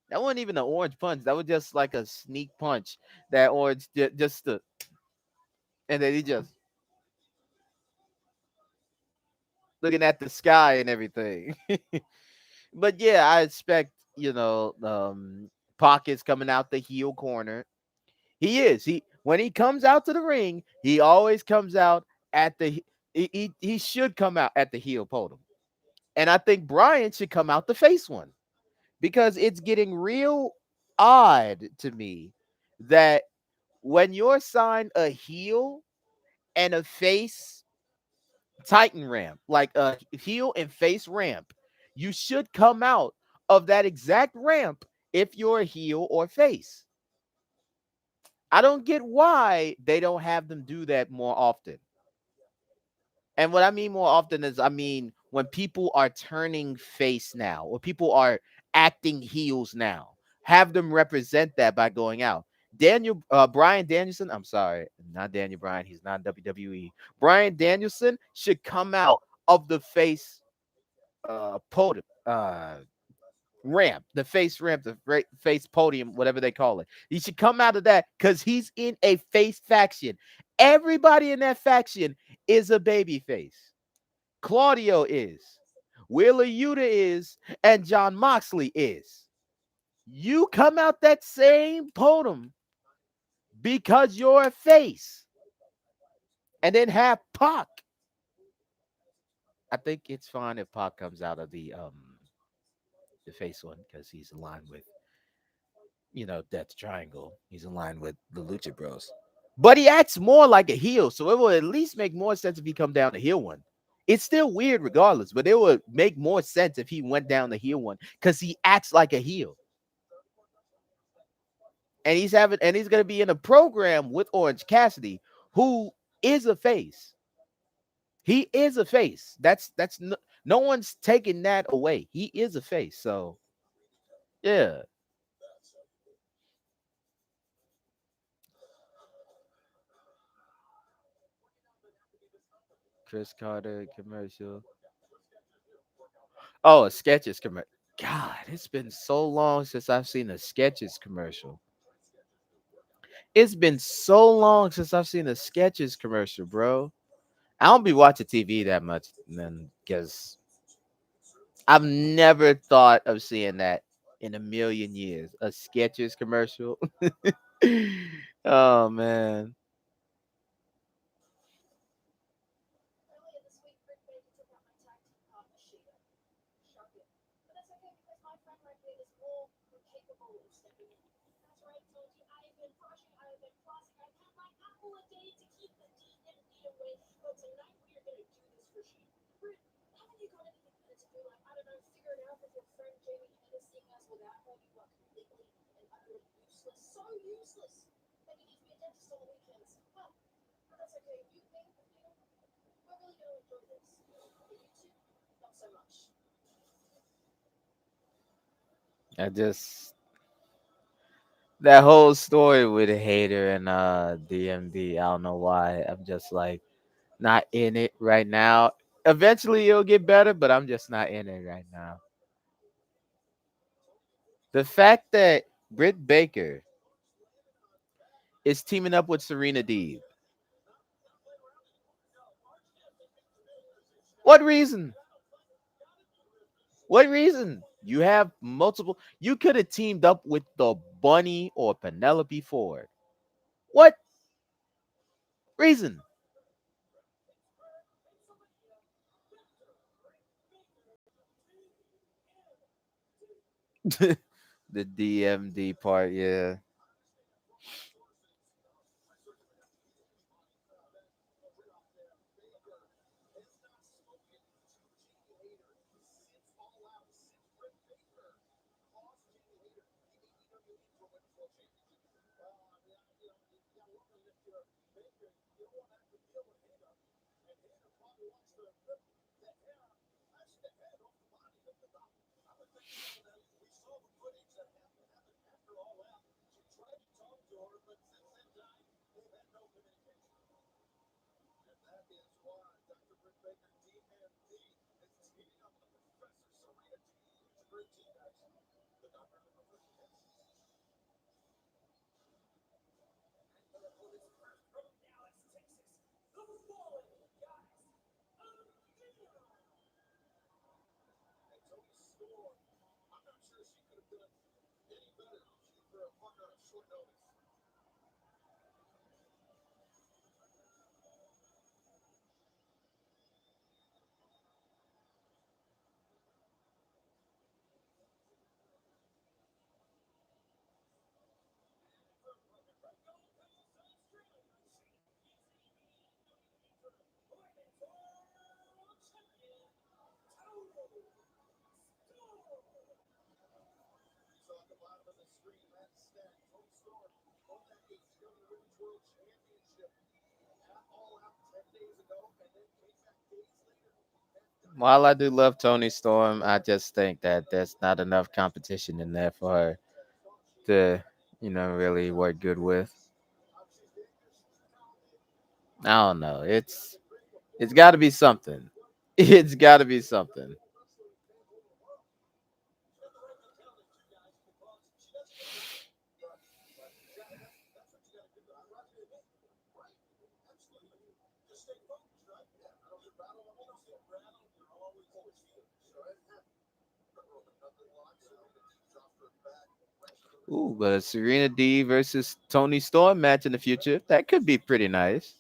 That wasn't even an orange punch. That was just like a sneak punch. That orange just the, and then he just looking at the sky and everything. But yeah, I expect Pockets coming out the heel corner. He is. He when he comes out to the ring, he always comes out at the he should come out at the heel podium. And I think Brian should come out the face one because it's getting real odd to me that when you're signed a heel and a face Titan ramp, like a heel and face ramp, you should come out of that exact ramp if you're a heel or face. I don't get why they don't have them do that more often. And what I mean more often is, I mean, when people are turning face now, or people are acting heels now, have them represent that by going out. Brian Danielson, I'm sorry, not Daniel Bryan, he's not WWE. Brian Danielson should come out of the face podium, ramp, the face ramp, the face podium, whatever they call it. He should come out of that because he's in a face faction. Everybody in that faction is a baby face. Claudio is, Wheeler Yuta is, and John Moxley is. You come out that same podium because you're a face, and then have Pac. I think it's fine if Pac comes out of the face one because he's aligned with Death Triangle. He's in line with the Lucha Bros. But he acts more like a heel, so it will at least make more sense if he come down the heel one. It's still weird regardless, but it would make more sense if he went down the heel one because he acts like a heel. And he's gonna be in a program with Orange Cassidy, who is a face. He is a face. That's no one's taking that away. He is a face. So yeah. Chris Carter commercial. Oh, a Sketches commercial. God, it's been so long since I've seen a Sketches commercial. It's been so long since I've seen a Sketches commercial, bro. I don't be watching TV that much, then, because I've never thought of seeing that in a million years. A Sketches commercial. Oh man. I just that whole story with Hater and DMD. I don't know why. I'm just like not in it right now. Eventually it'll get better, but I'm just not in it right now. The fact that Britt Baker is teaming up with Serena Deeb. What reason? What reason? You have multiple. You could have teamed up with the Bunny or Penelope Ford. What reason? The DMD part, yeah. While I do love Tony Storm, I just think that there's not enough competition in there for her to, really work good with. I don't know. It's got to be something. It's got to be something. Ooh, but a Serena D versus Tony Storm match in the future, that could be pretty nice.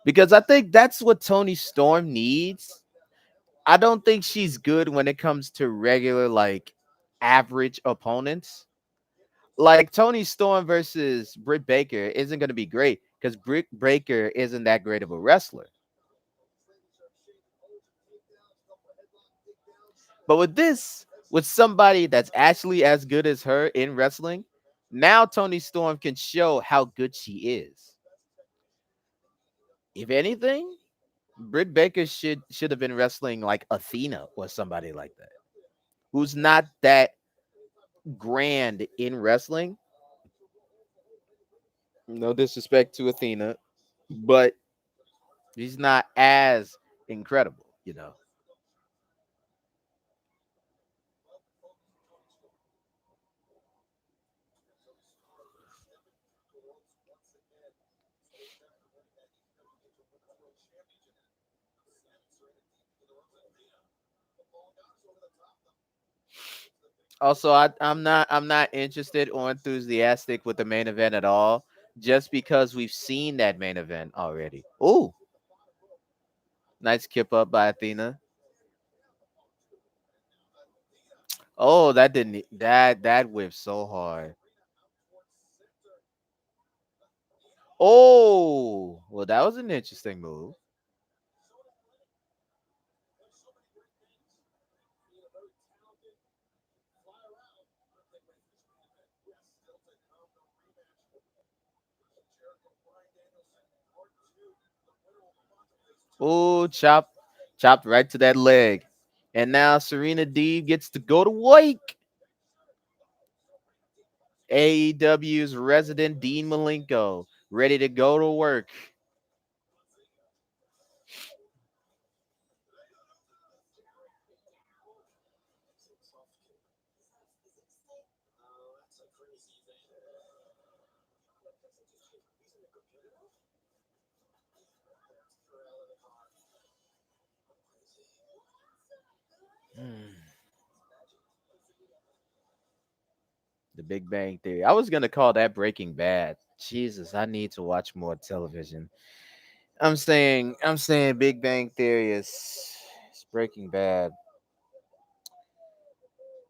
Because I think that's what Tony Storm needs. I don't think she's good when it comes to regular, like, average opponents. Like Tony Storm versus Britt Baker isn't going to be great because Britt Baker isn't that great of a wrestler. But with this, with somebody that's actually as good as her in wrestling, now Tony Storm can show how good she is. If anything, Britt Baker should have been wrestling like Athena or somebody like that, who's not that grand in wrestling. No disrespect to Athena, but he's not as incredible. Also, I'm not interested or enthusiastic with the main event at all, just because we've seen that main event already. Oh, nice kip up by Athena. Oh, that didn't that whipped so hard. Oh, well, that was an interesting move. Oh, chopped right to that leg. And now Serena D gets to go to Wake. AEW's resident Dean Malenko ready to go to work. Hmm. The Big Bang Theory. I was gonna call that Breaking Bad. Jesus, I need to watch more television. I'm saying Big Bang Theory is Breaking Bad.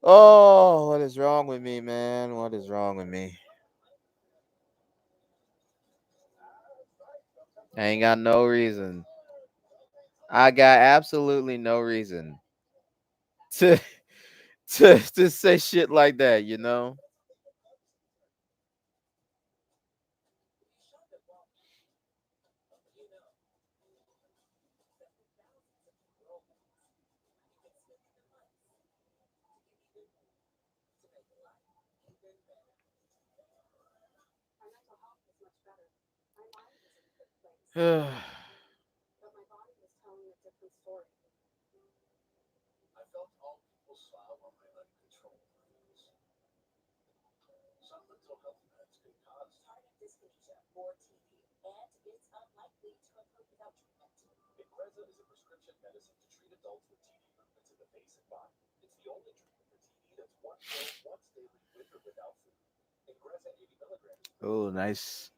Oh, what is wrong with me, man? What is wrong with me? I ain't got no reason. I got absolutely no reason to to say shit like that. Oh, nice,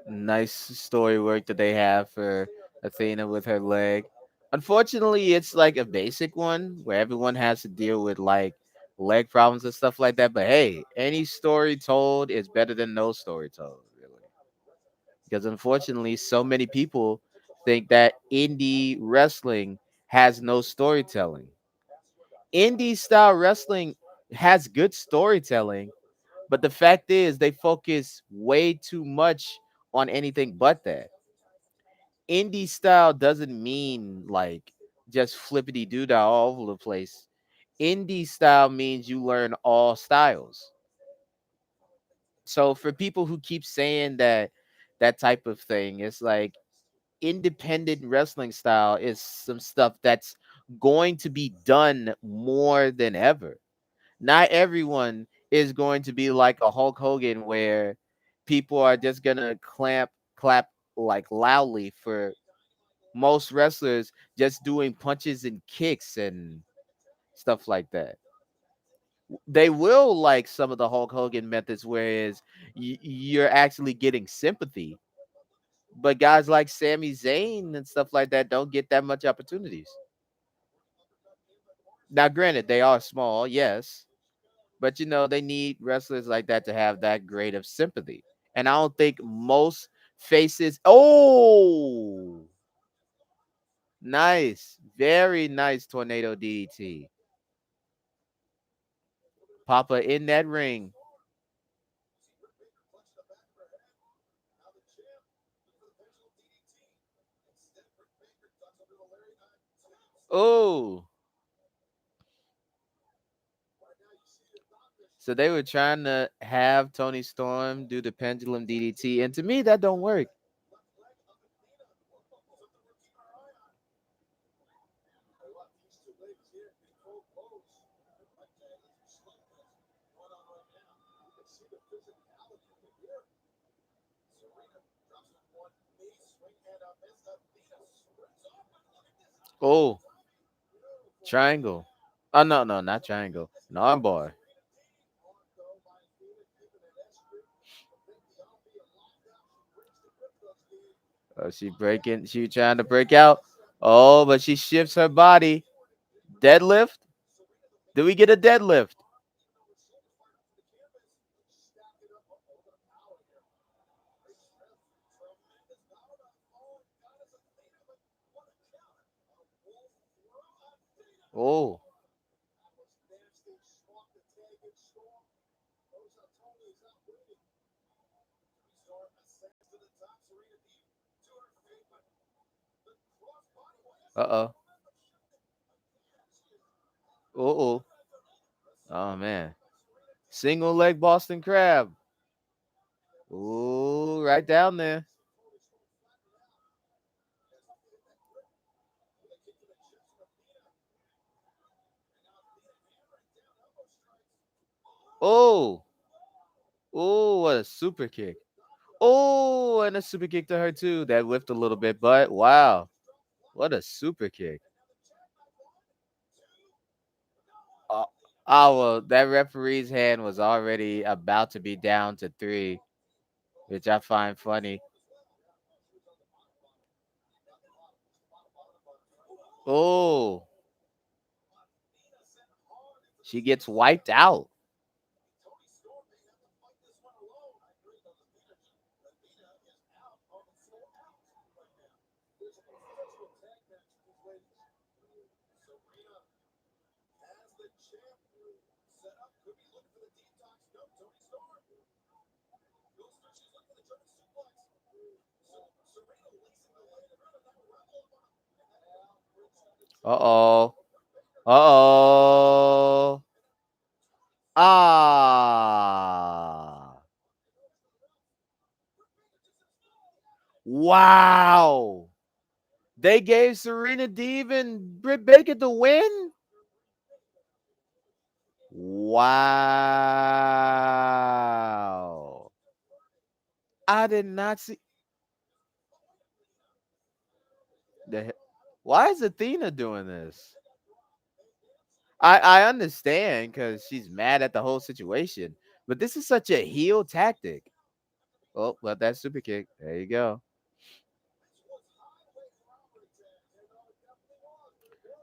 nice story work that they have for Athena with her leg. Unfortunately, it's like a basic one where everyone has to deal with like leg problems and stuff like that. But hey, any story told is better than no story told, really. Because unfortunately, so many people think that indie wrestling has no storytelling. Indie style wrestling has good storytelling, but the fact is they focus way too much on anything but that. Indie style doesn't mean like just flippity doo all over the place. Indie style means you learn all styles. So for people who keep saying that type of thing, it's like independent wrestling style is some stuff that's going to be done more than ever. Not everyone is going to be like a Hulk Hogan where people are just gonna clap like loudly for most wrestlers just doing punches and kicks and stuff like that. They will like some of the Hulk Hogan methods, whereas you're actually getting sympathy. But guys like Sami Zayn and stuff like that don't get that much opportunities. Now, granted, they are small, yes, but they need wrestlers like that to have that great of sympathy. And I don't think most faces. Oh, nice, very nice tornado DDT. Papa in that ring. Oh, so they were trying to have Tony Storm do the pendulum DDT, and to me that don't work. Oh, triangle. Oh no, no, not triangle. An armbar. She breaking. She trying to break out. Oh, but she shifts her body. Deadlift. Do we get a deadlift? Oh, uh oh. Oh, oh man. Single leg Boston Crab. Ooh, right down there. Oh, oh, what a super kick. Oh, and a super kick to her too. That whiffed a little bit, but wow, what a super kick. Oh, well, that referee's hand was already about to be down to three, which I find funny. Oh, she gets wiped out. Uh-oh. Uh-oh. Ah. Wow. They gave Serena Deeb and Britt Baker the win? Wow. I did not see the why is Athena doing this? I understand because she's mad at the whole situation, but this is such a heel tactic. Oh, well, that's super kick. There you go.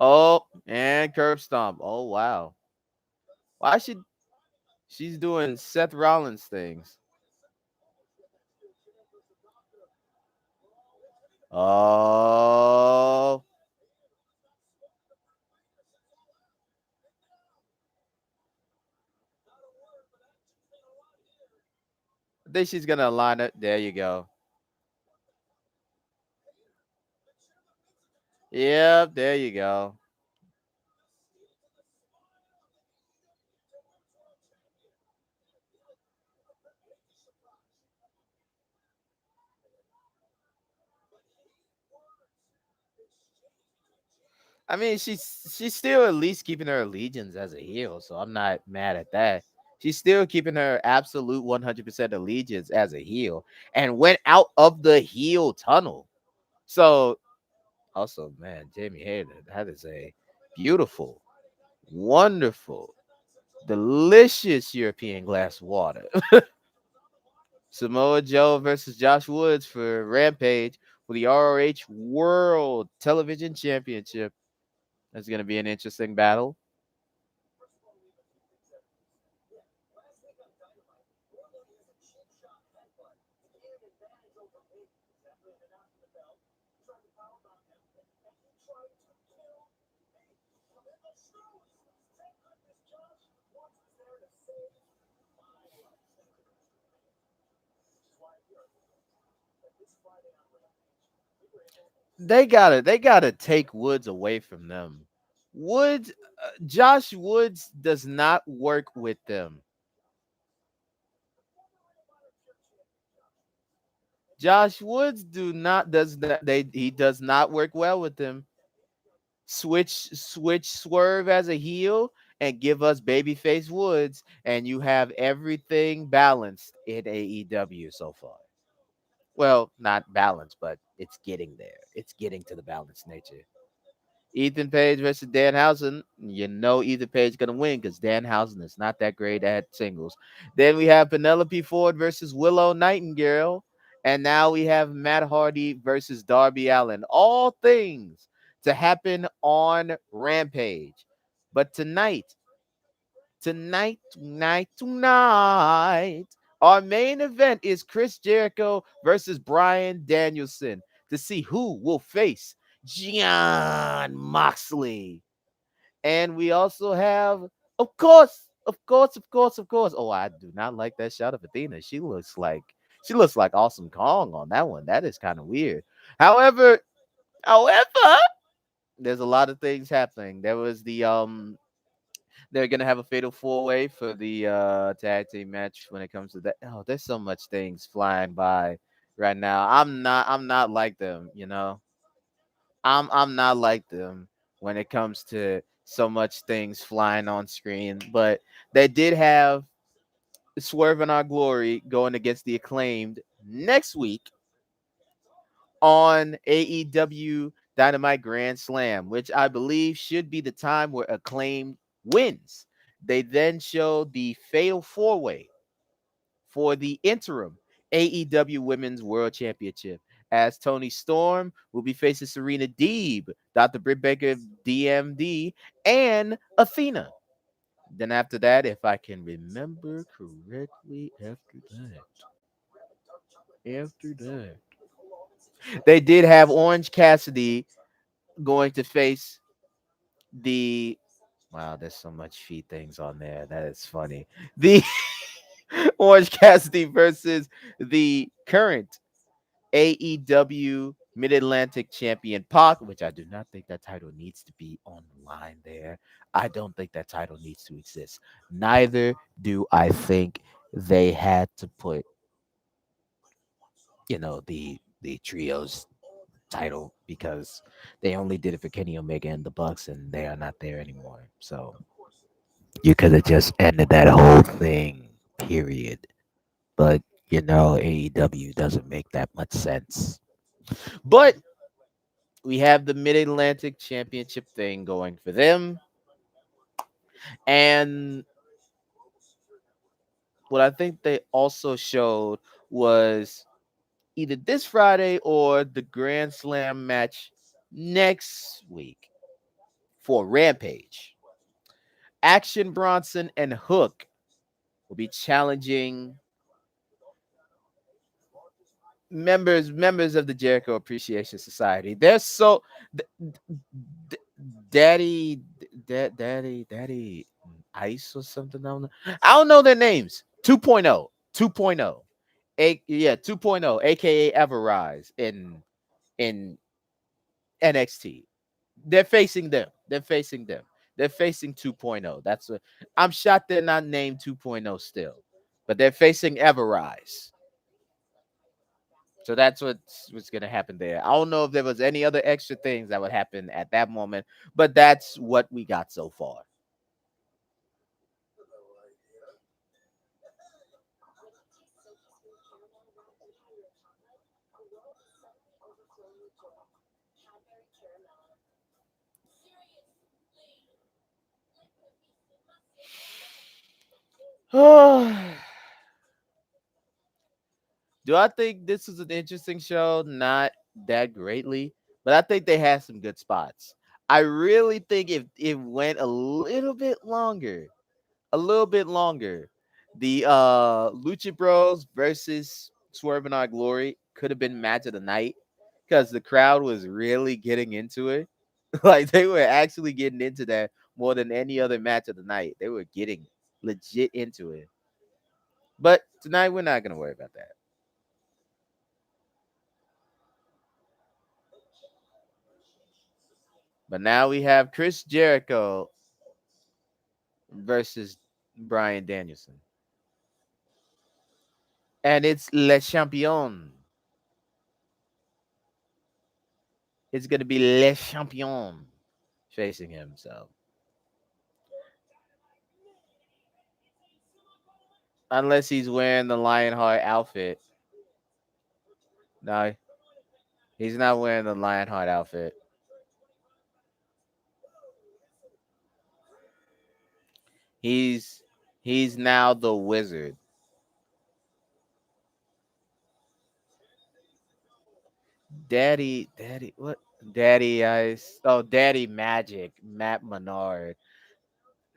Oh, and curb stomp. Oh wow. Why should she's doing Seth Rollins things? Oh, I think she's gonna line it. There you go. Yep, there you go. I mean, she's still at least keeping her allegiance as a heel, so I'm not mad at that. She's still keeping her absolute 100% allegiance as a heel and went out of the heel tunnel. So, also, man, Jamie Hayter, that is a beautiful, wonderful, delicious European glass of water. Samoa Joe versus Josh Woods for Rampage for the ROH World Television Championship. That's going to be an interesting battle. They gotta take Woods away from them. Woods, Josh Woods does not work with them. Josh Woods does not they he does not work well with them. Switch Swerve as a heel and give us babyface Woods, and you have everything balanced in AEW so far. Well, not balanced, but it's getting there. It's getting to the balanced nature. Ethan Page versus Danhausen. You know Ethan Page gonna win because Danhausen is not that great at singles. Then we have Penelope Ford versus Willow Nightingale. And now we have Matt Hardy versus Darby Allen. All things to happen on Rampage. But tonight, our main event is Chris Jericho versus Bryan Danielson to see who will face Jon Moxley. And we also have, of course. Oh, I do not like that shot of Athena. She looks like Awesome Kong on that one. That is kind of weird. However, there's a lot of things happening. There was they're gonna have a fatal four way for the tag team match when it comes to that. Oh, there's so much things flying by right now. I'm not like them, you know. I'm not like them when it comes to so much things flying on screen. But they did have Swerve in Our Glory going against the Acclaimed next week on AEW Dynamite Grand Slam, which I believe should be the time where Acclaimed wins. They then show the fatal four way for the interim AEW Women's World Championship, as Tony Storm will be facing Serena Deeb, Dr. Britt Baker, DMD, and Athena. Then after that, if I can remember correctly, after that, they did have Orange Cassidy going to face the. Wow, there's so much feet things on there. That is funny. The Orange Cassidy versus the current AEW Mid Atlantic champion Pac, which I do not think that title needs to be on the line there. I don't think that title needs to exist. Neither do I think they had to put, the trios title because they only did it for Kenny Omega and the Bucks, and they are not there anymore. So you could have just ended that whole thing, period. But AEW doesn't make that much sense. But we have the Mid Atlantic Championship thing going for them. And what I think they also showed was either this Friday or the Grand Slam match next week for Rampage. Action Bronson and Hook will be challenging members of the Jericho Appreciation Society. They're so d- daddy daddy ice or something. I don't know their names. 2.0 2.0 2.0 aka Everrise in NXT. They're facing 2.0. That's what I'm shocked they're not named 2.0 still, but they're facing Everrise. So that's what's gonna happen there. I don't know if there was any other extra things that would happen at that moment, but that's what we got so far. Do I think this is an interesting show? Not that greatly, but I think they had some good spots. I really think if it went a little bit longer, the Lucha Bros versus Swerve and Our Glory could have been match of the night because the crowd was really getting into it. Like they were actually getting into that more than any other match of the night. They were getting legit into it. But tonight we're not gonna worry about that. But now we have Chris Jericho versus Brian Danielson. And it's Le Champion. It's gonna be Le Champion facing him. So unless he's wearing the Lionheart outfit. No, he's not wearing the Lionheart outfit. He's he's now the wizard. Daddy, what? Daddy Ice. Oh, Daddy Magic, Matt Menard.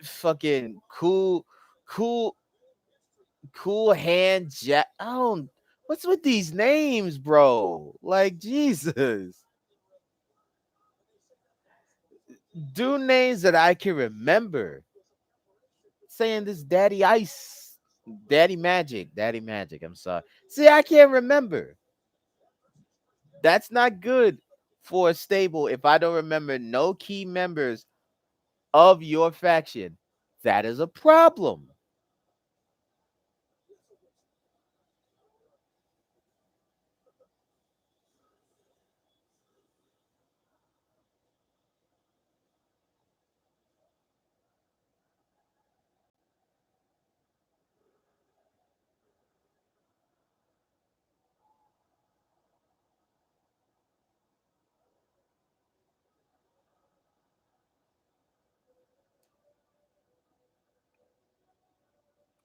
Fucking cool, cool hand jack. I don't. What's with these names, bro? Like Jesus, do names that I can remember. Saying this Daddy Ice, Daddy Magic. I'm sorry. See, I can't remember. That's not good for a stable. If I don't remember no key members of your faction, that is a problem.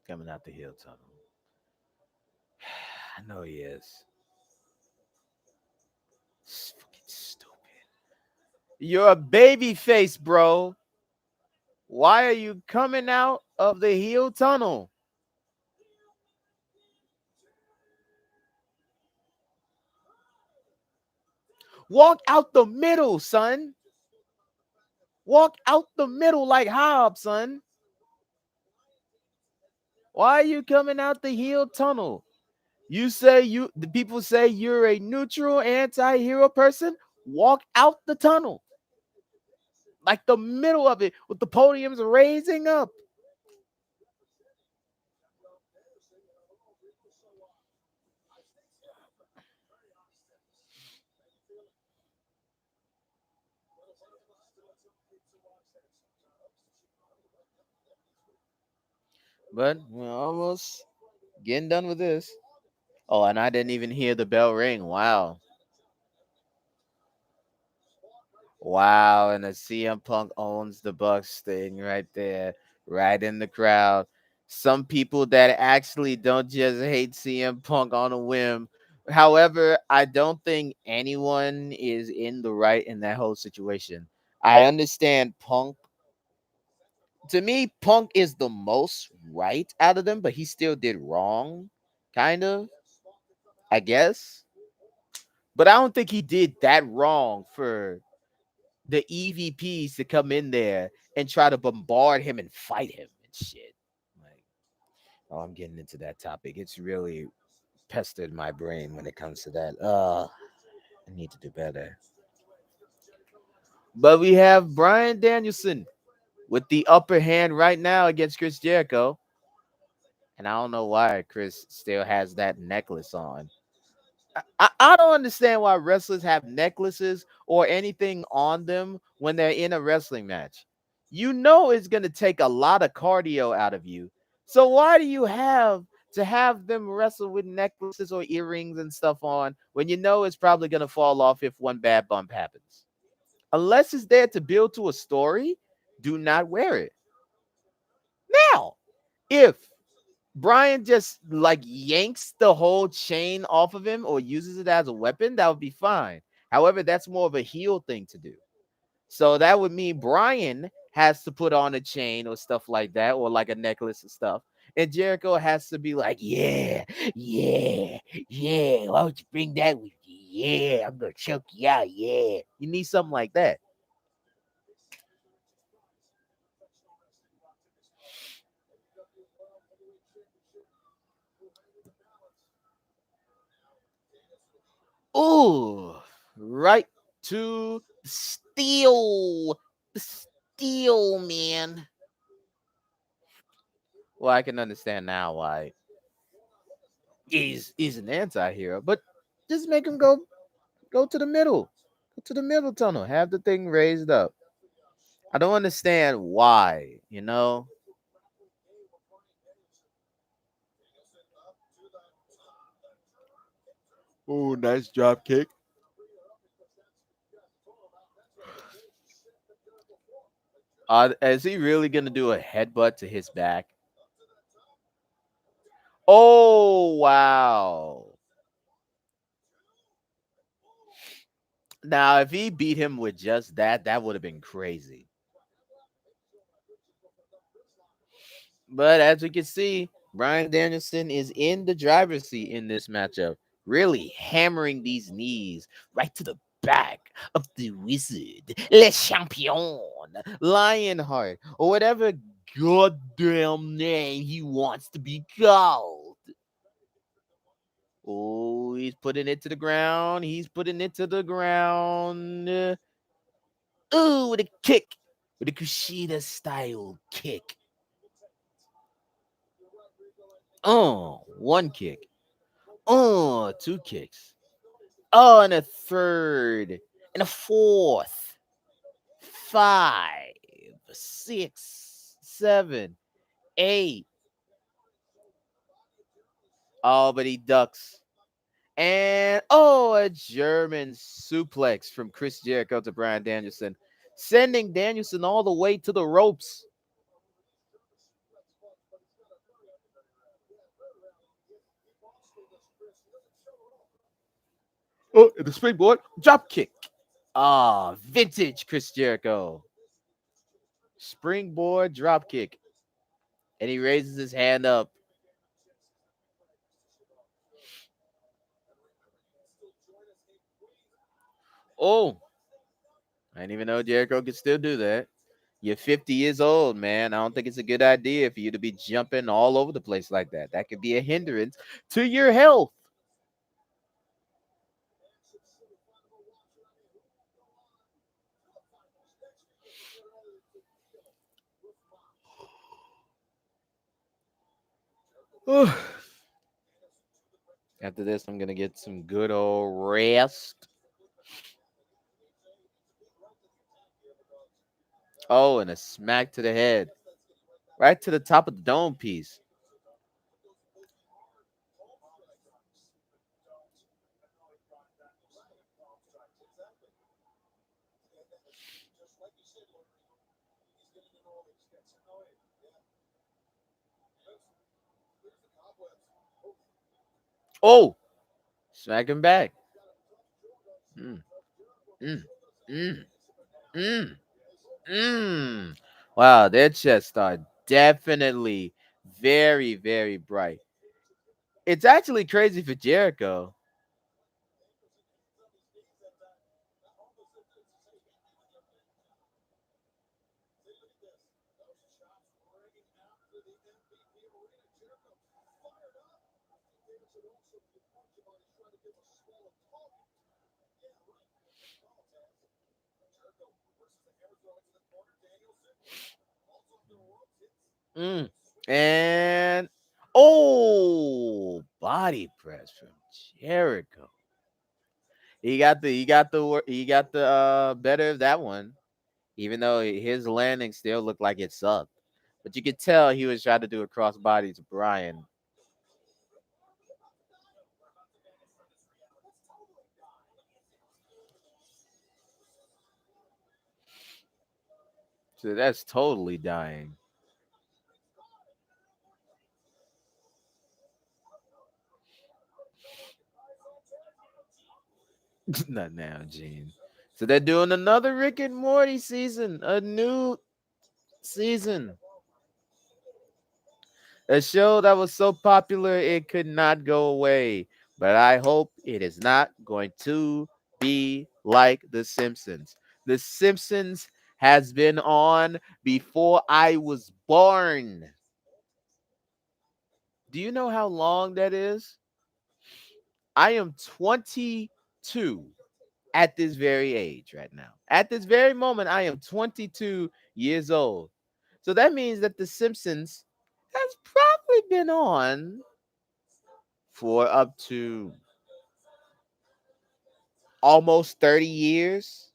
Coming out the heel tunnel. I know he is. It's fucking stupid. You're a baby face, bro. Why are you coming out of the heel tunnel? Walk out the middle, son. Walk out the middle like Hobbs, son. Why are you coming out the heel tunnel? The people say you're a neutral anti-hero person. Walk out the tunnel, like the middle of it, with the podiums raising up. But we're almost getting done with this. Oh, and I didn't even hear the bell ring. Wow. Wow, and a CM Punk owns the Bucks thing right there, right in the crowd. Some people that actually don't just hate CM Punk on a whim. However, I don't think anyone is in the right in that whole situation. I understand Punk. To me, Punk is the most right out of them, but he still did wrong, kind of, I guess. But I don't think he did that wrong for the EVPs to come in there and try to bombard him and fight him and shit. Like, oh, I'm getting into that topic. It's really pestered my brain when it comes to that. I need to do better. But we have Brian Danielson with the upper hand right now against Chris Jericho. And I don't know why Chris still has that necklace on. I don't understand why wrestlers have necklaces or anything on them when they're in a wrestling match. You know it's going to take a lot of cardio out of you. So why do you have to have them wrestle with necklaces or earrings and stuff on when you know it's probably going to fall off if one bad bump happens? Unless it's there to build to a story, do not wear it. Now, if Brian just like yanks the whole chain off of him or uses it as a weapon, that would be fine. However, that's more of a heel thing to do. So that would mean Brian has to put on a chain or stuff like that, or like a necklace and stuff. And Jericho has to be like, yeah, yeah, yeah. Why would you bring that with you? Yeah, I'm gonna choke you out. Yeah. You need something like that. Ooh, right to steel. Steel, man. Well, I can understand now why he's an anti-hero, but just make him go to the middle. Go to the middle tunnel. Have the thing raised up. I don't understand why. Oh, nice drop kick. Is he really gonna do a headbutt to his back? Oh wow. Now, if he beat him with just that, that would have been crazy. But as we can see, Brian Danielson is in the driver's seat in this matchup, really hammering these knees right to the back of the wizard, Le Champion, Lionheart, or whatever goddamn name he wants to be called. Oh, he's putting it to the ground. He's putting it to the ground. Ooh, with a kick. With a Kushida style kick. Oh, one kick. Oh, two kicks. Oh, and a third. And a fourth. Five, six, seven, eight. Oh, but he ducks. And oh, a German suplex from Chris Jericho to Brian Danielson, sending Danielson all the way to the ropes. Oh, and the springboard drop kick. Ah, vintage Chris Jericho. Springboard drop kick. And he raises his hand up. Oh, I didn't even know Jericho could still do that. You're 50 years old, man. I don't think it's a good idea for you to be jumping all over the place like that. That could be a hindrance to your health. After this, I'm gonna get some good old rest. Oh, and a smack to the head, right to the top of the dome piece. Oh, smack him back. Mm, mm, mm, mm, mm. Wow, their chests are definitely very, very bright. It's actually crazy for Jericho. Mm. And body press from Jericho. He got the better of that one, even though his landing still looked like it sucked. But you could tell he was trying to do a crossbody to Brian. So that's totally dying. Not now, Gene. So they're doing another Rick and Morty season, a new season. A show that was so popular it could not go away. But I hope it is not going to be like The Simpsons. The Simpsons has been on before I was born. Do you know how long that is? I am 22 at this very age right now. At this very moment, I am 22 years old. So that means that The Simpsons has probably been on for up to almost 30 years.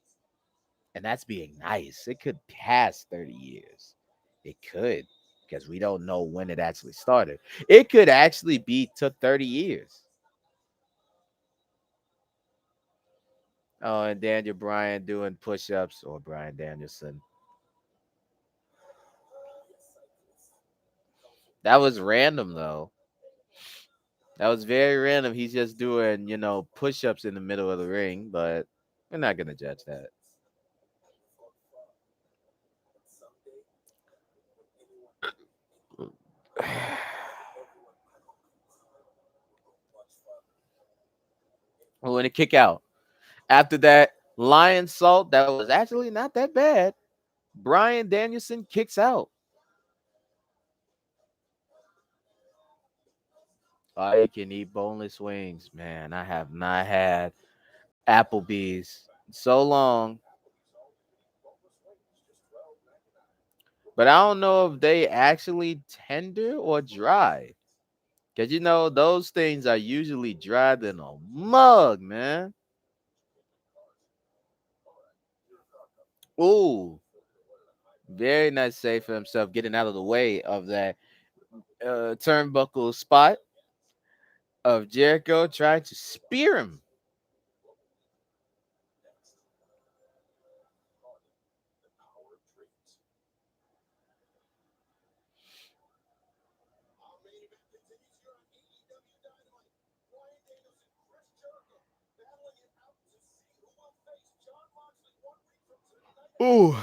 And that's being nice. It could pass 30 years. It could, because we don't know when it actually started. It could actually be to 30 years. Oh, and Daniel Bryan doing push ups, or Brian Danielson. That was random, though. That was very random. He's just doing, push ups in the middle of the ring, but we're not going to judge that. When to kick out. After that lion salt, that was actually not that bad. Brian Danielson kicks out. I can eat boneless wings, man. I have not had Applebee's in so long, but I don't know if they actually tender or dry. Cause those things are usually dried in a mug, man. Ooh, very nice save for himself, getting out of the way of that turnbuckle spot of Jericho trying to spear him. Ooh.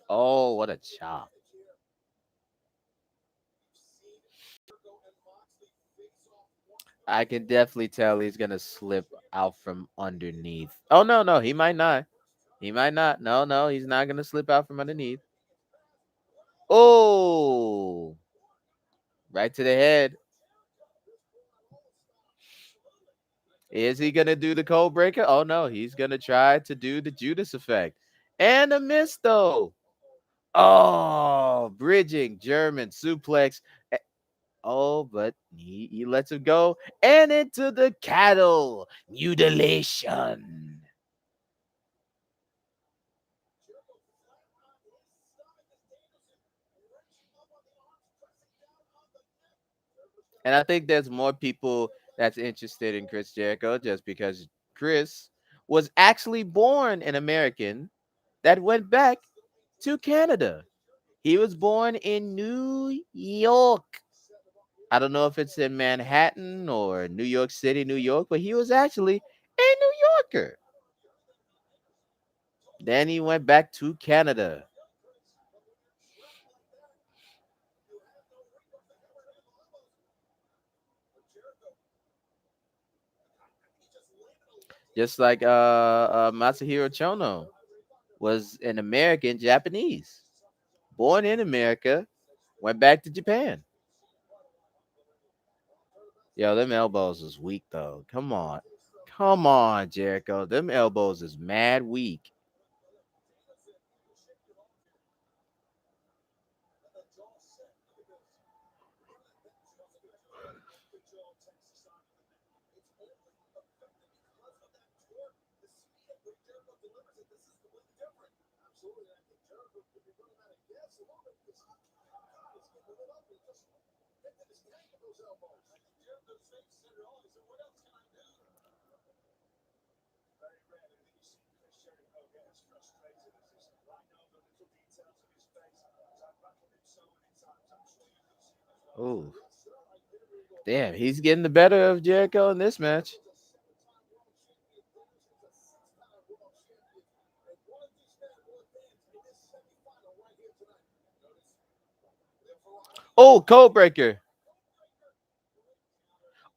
Oh, what a chop. I can definitely tell he's gonna slip out from underneath. Oh no, no, he might not. He might not. No, no, he's not gonna slip out from underneath. Oh, right to the head. Is he gonna do the code breaker? Oh no, he's gonna try to do the Judas effect. And a miss though. Oh, bridging German suplex. Oh, but he lets him go and into the cattle mutilation. And I think there's more people that's interested in Chris Jericho just because Chris was actually born an American that went back to Canada. He was born in New York. I don't know if it's in Manhattan or New York City, New York, but he was actually a New Yorker. Then he went back to Canada. Just like Masahiro Chono was an American Japanese, born in America, went back to Japan. Yo, them elbows is weak though. Come on, Jericho. Them elbows is mad weak. Oh, damn, he's getting the better of Jericho in this match. Oh, code breaker.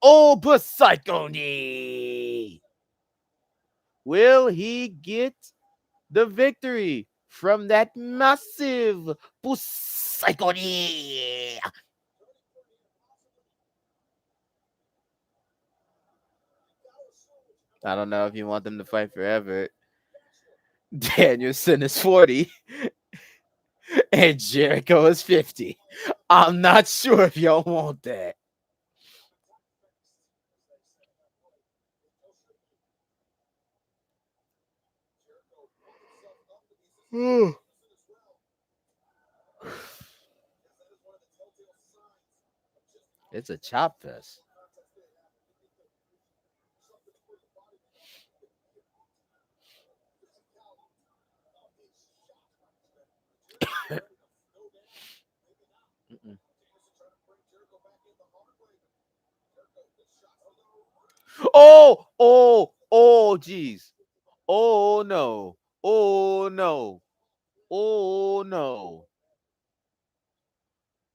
Oh, Psychone. Will he get the victory from that massive Psychone? I don't know if you want them to fight forever. Danielson is 40 and Jericho is 50. I'm not sure if y'all want that. It's a chop fest. Mm-mm. Jeez. Oh no. Oh no. Oh no.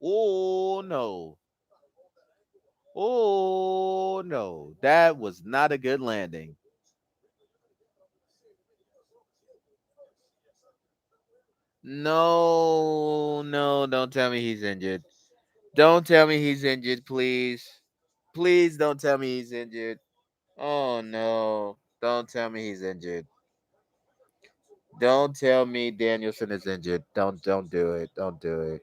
Oh no. Oh no. That was not a good landing. No, no, don't tell me he's injured. Don't tell me he's injured, please. Please don't tell me he's injured. Oh no. Don't tell me he's injured. Don't tell me Danielson is injured. Don't do it. Don't do it.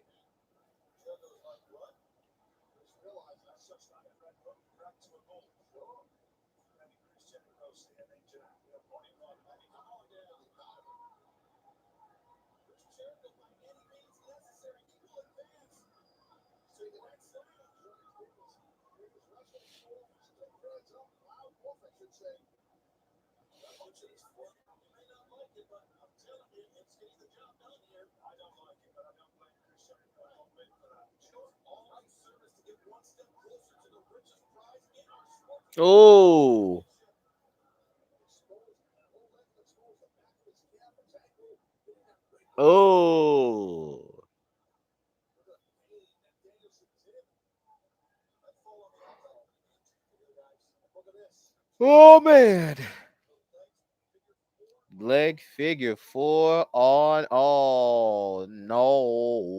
Oh. Oh. Oh man. Leg figure 4 on. Oh no.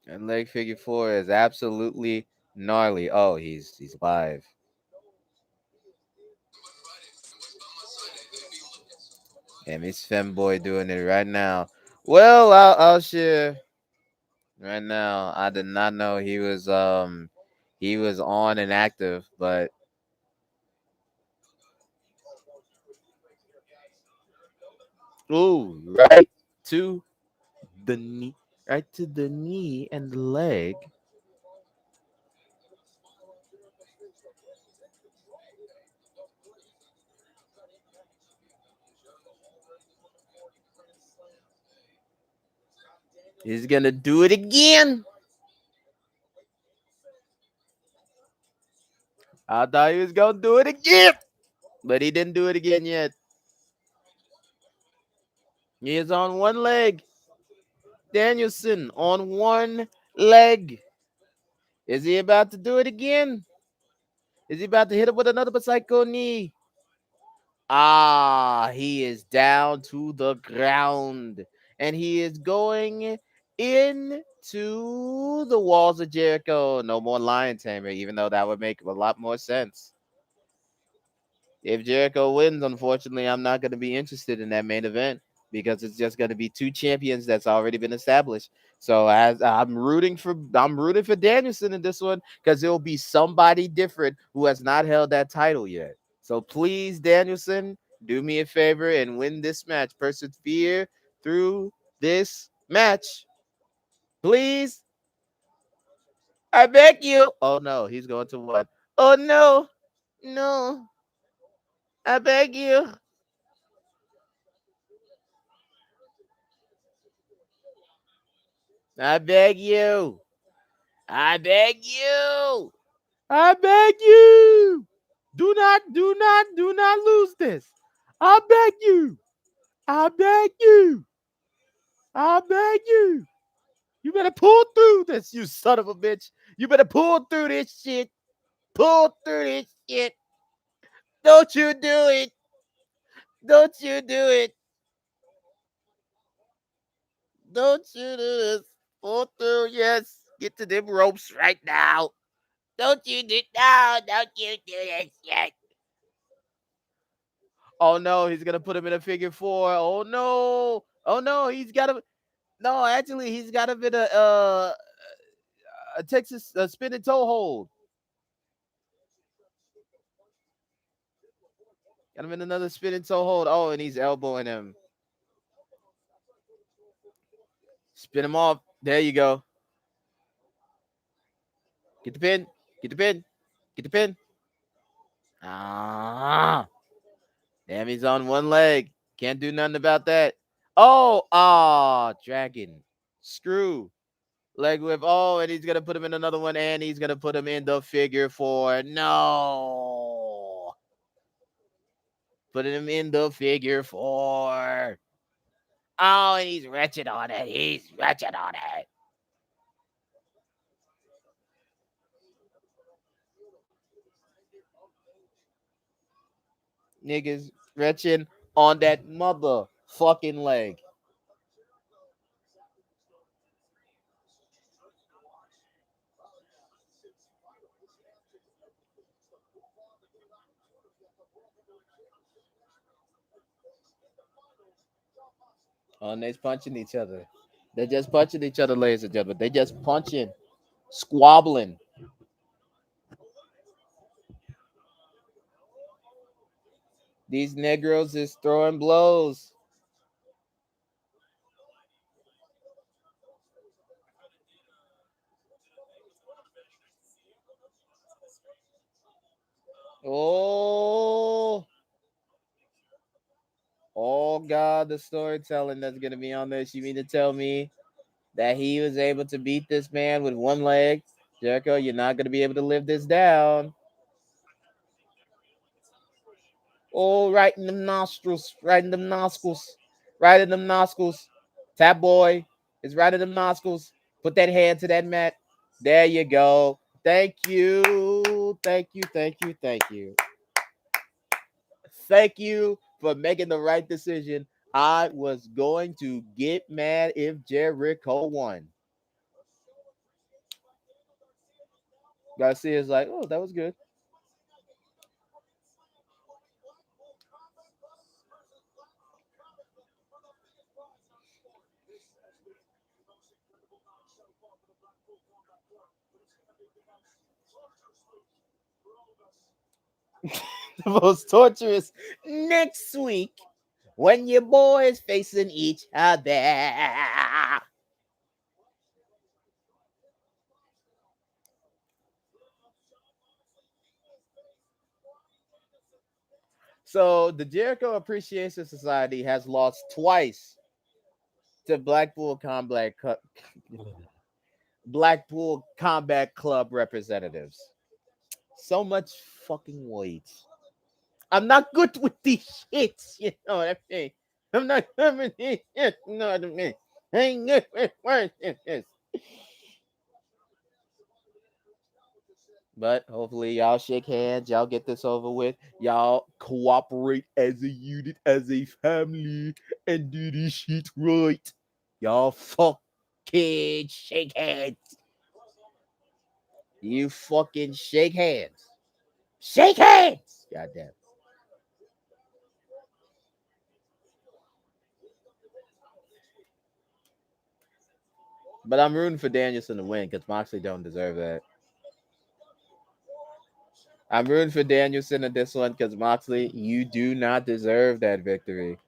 And leg figure 4 is absolutely gnarly. Oh, he's live. Damn, it's Femboy doing it right now. Well, I'll share right now. I did not know he was on and active, but ooh, right to the knee, right to the knee and the leg. He's gonna do it again. I thought he was gonna do it again, but he didn't do it again yet. He is on one leg. Danielson on one leg. Is he about to do it again? Is he about to hit him with another psycho knee? Ah, he is down to the ground. And he is going into the walls of Jericho. No more lion tamer, even though that would make a lot more sense. If Jericho wins, unfortunately, I'm not going to be interested in that main event because it's just going to be two champions that's already been established. So as I'm rooting for Danielson in this one because it'll be somebody different who has not held that title yet. So please, Danielson, do me a favor and win this match. Persevere through this match. Please. I beg you. Oh no, he's going to what? Oh no. No. I beg you. I beg you. I beg you. I beg you. Do not lose this. I beg you. I beg you. I beg you. You better pull through this, you son of a bitch. You better pull through this shit. Pull through this shit. Don't you do it. Don't you do it. Don't you do this. Pull through, yes. Get to them ropes right now. Don't you do no, don't you do this shit. Oh no, he's gonna put him in a figure 4. Oh no. Oh no, he's got a no, actually he's got a bit of a Texas spinning toe hold. Got him in another spinning toe hold. Oh, and he's elbowing him. Spin him off. There you go. Get the pin. Get the pin. Get the pin. Ah. Damn, he's on one leg. Can't do nothing about that. Oh, dragon. Screw. Leg whip. Oh, and he's gonna put him in another one, and he's gonna put him in the figure 4. No. Put him in the figure 4. Oh, and he's wretched on it. He's wretched on it. Niggas wretched on that motherfucking leg. Oh, and they're punching each other. They're just punching each other, ladies and gentlemen. They just punching, squabbling. These Negroes is throwing blows. Oh, oh God, the storytelling that's gonna be on this. You mean to tell me that he was able to beat this man with one leg? Jericho, you're not gonna be able to live this down. Oh, right in them nostrils. Right in them nostrils. Right in them nostrils. Tap boy is right in them nostrils. Put that hand to that mat. There you go. Thank you. Thank you. Thank you. Thank you. Thank you for making the right decision. I was going to get mad if Jericho won. Garcia's like, oh, that was good. The most torturous next week when your boys facing each other. So the Jericho Appreciation Society has lost twice to Blackpool Combat Club representatives. So much fucking weight. I'm not good with these shits, you know what I mean? I'm not good with these shits, you know what I mean? I ain't good with words in this. But hopefully y'all shake hands, y'all get this over with, y'all cooperate as a unit, as a family, and do this shit right. Y'all fucking shake hands. You fucking shake hands. Shake hands! Goddamn. But I'm rooting for Danielson to win because Moxley don't deserve that. I'm rooting for Danielson in this one because Moxley, you do not deserve that victory.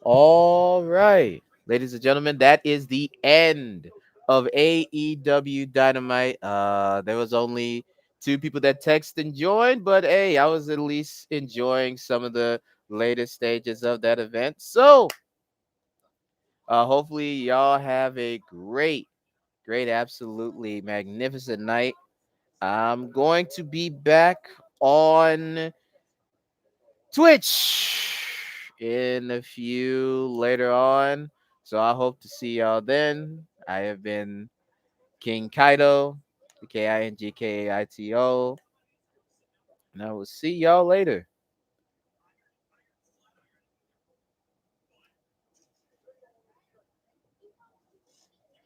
All right, ladies and gentlemen, that is the end of AEW Dynamite. There was only two people that texted and joined, but hey, I was at least enjoying some of the latest stages of that event. So, hopefully, y'all have a great, absolutely magnificent night. I'm going to be back on Twitch in a few later on. So I hope to see y'all then. I have been King Kaito, Kaito, and I will see y'all later.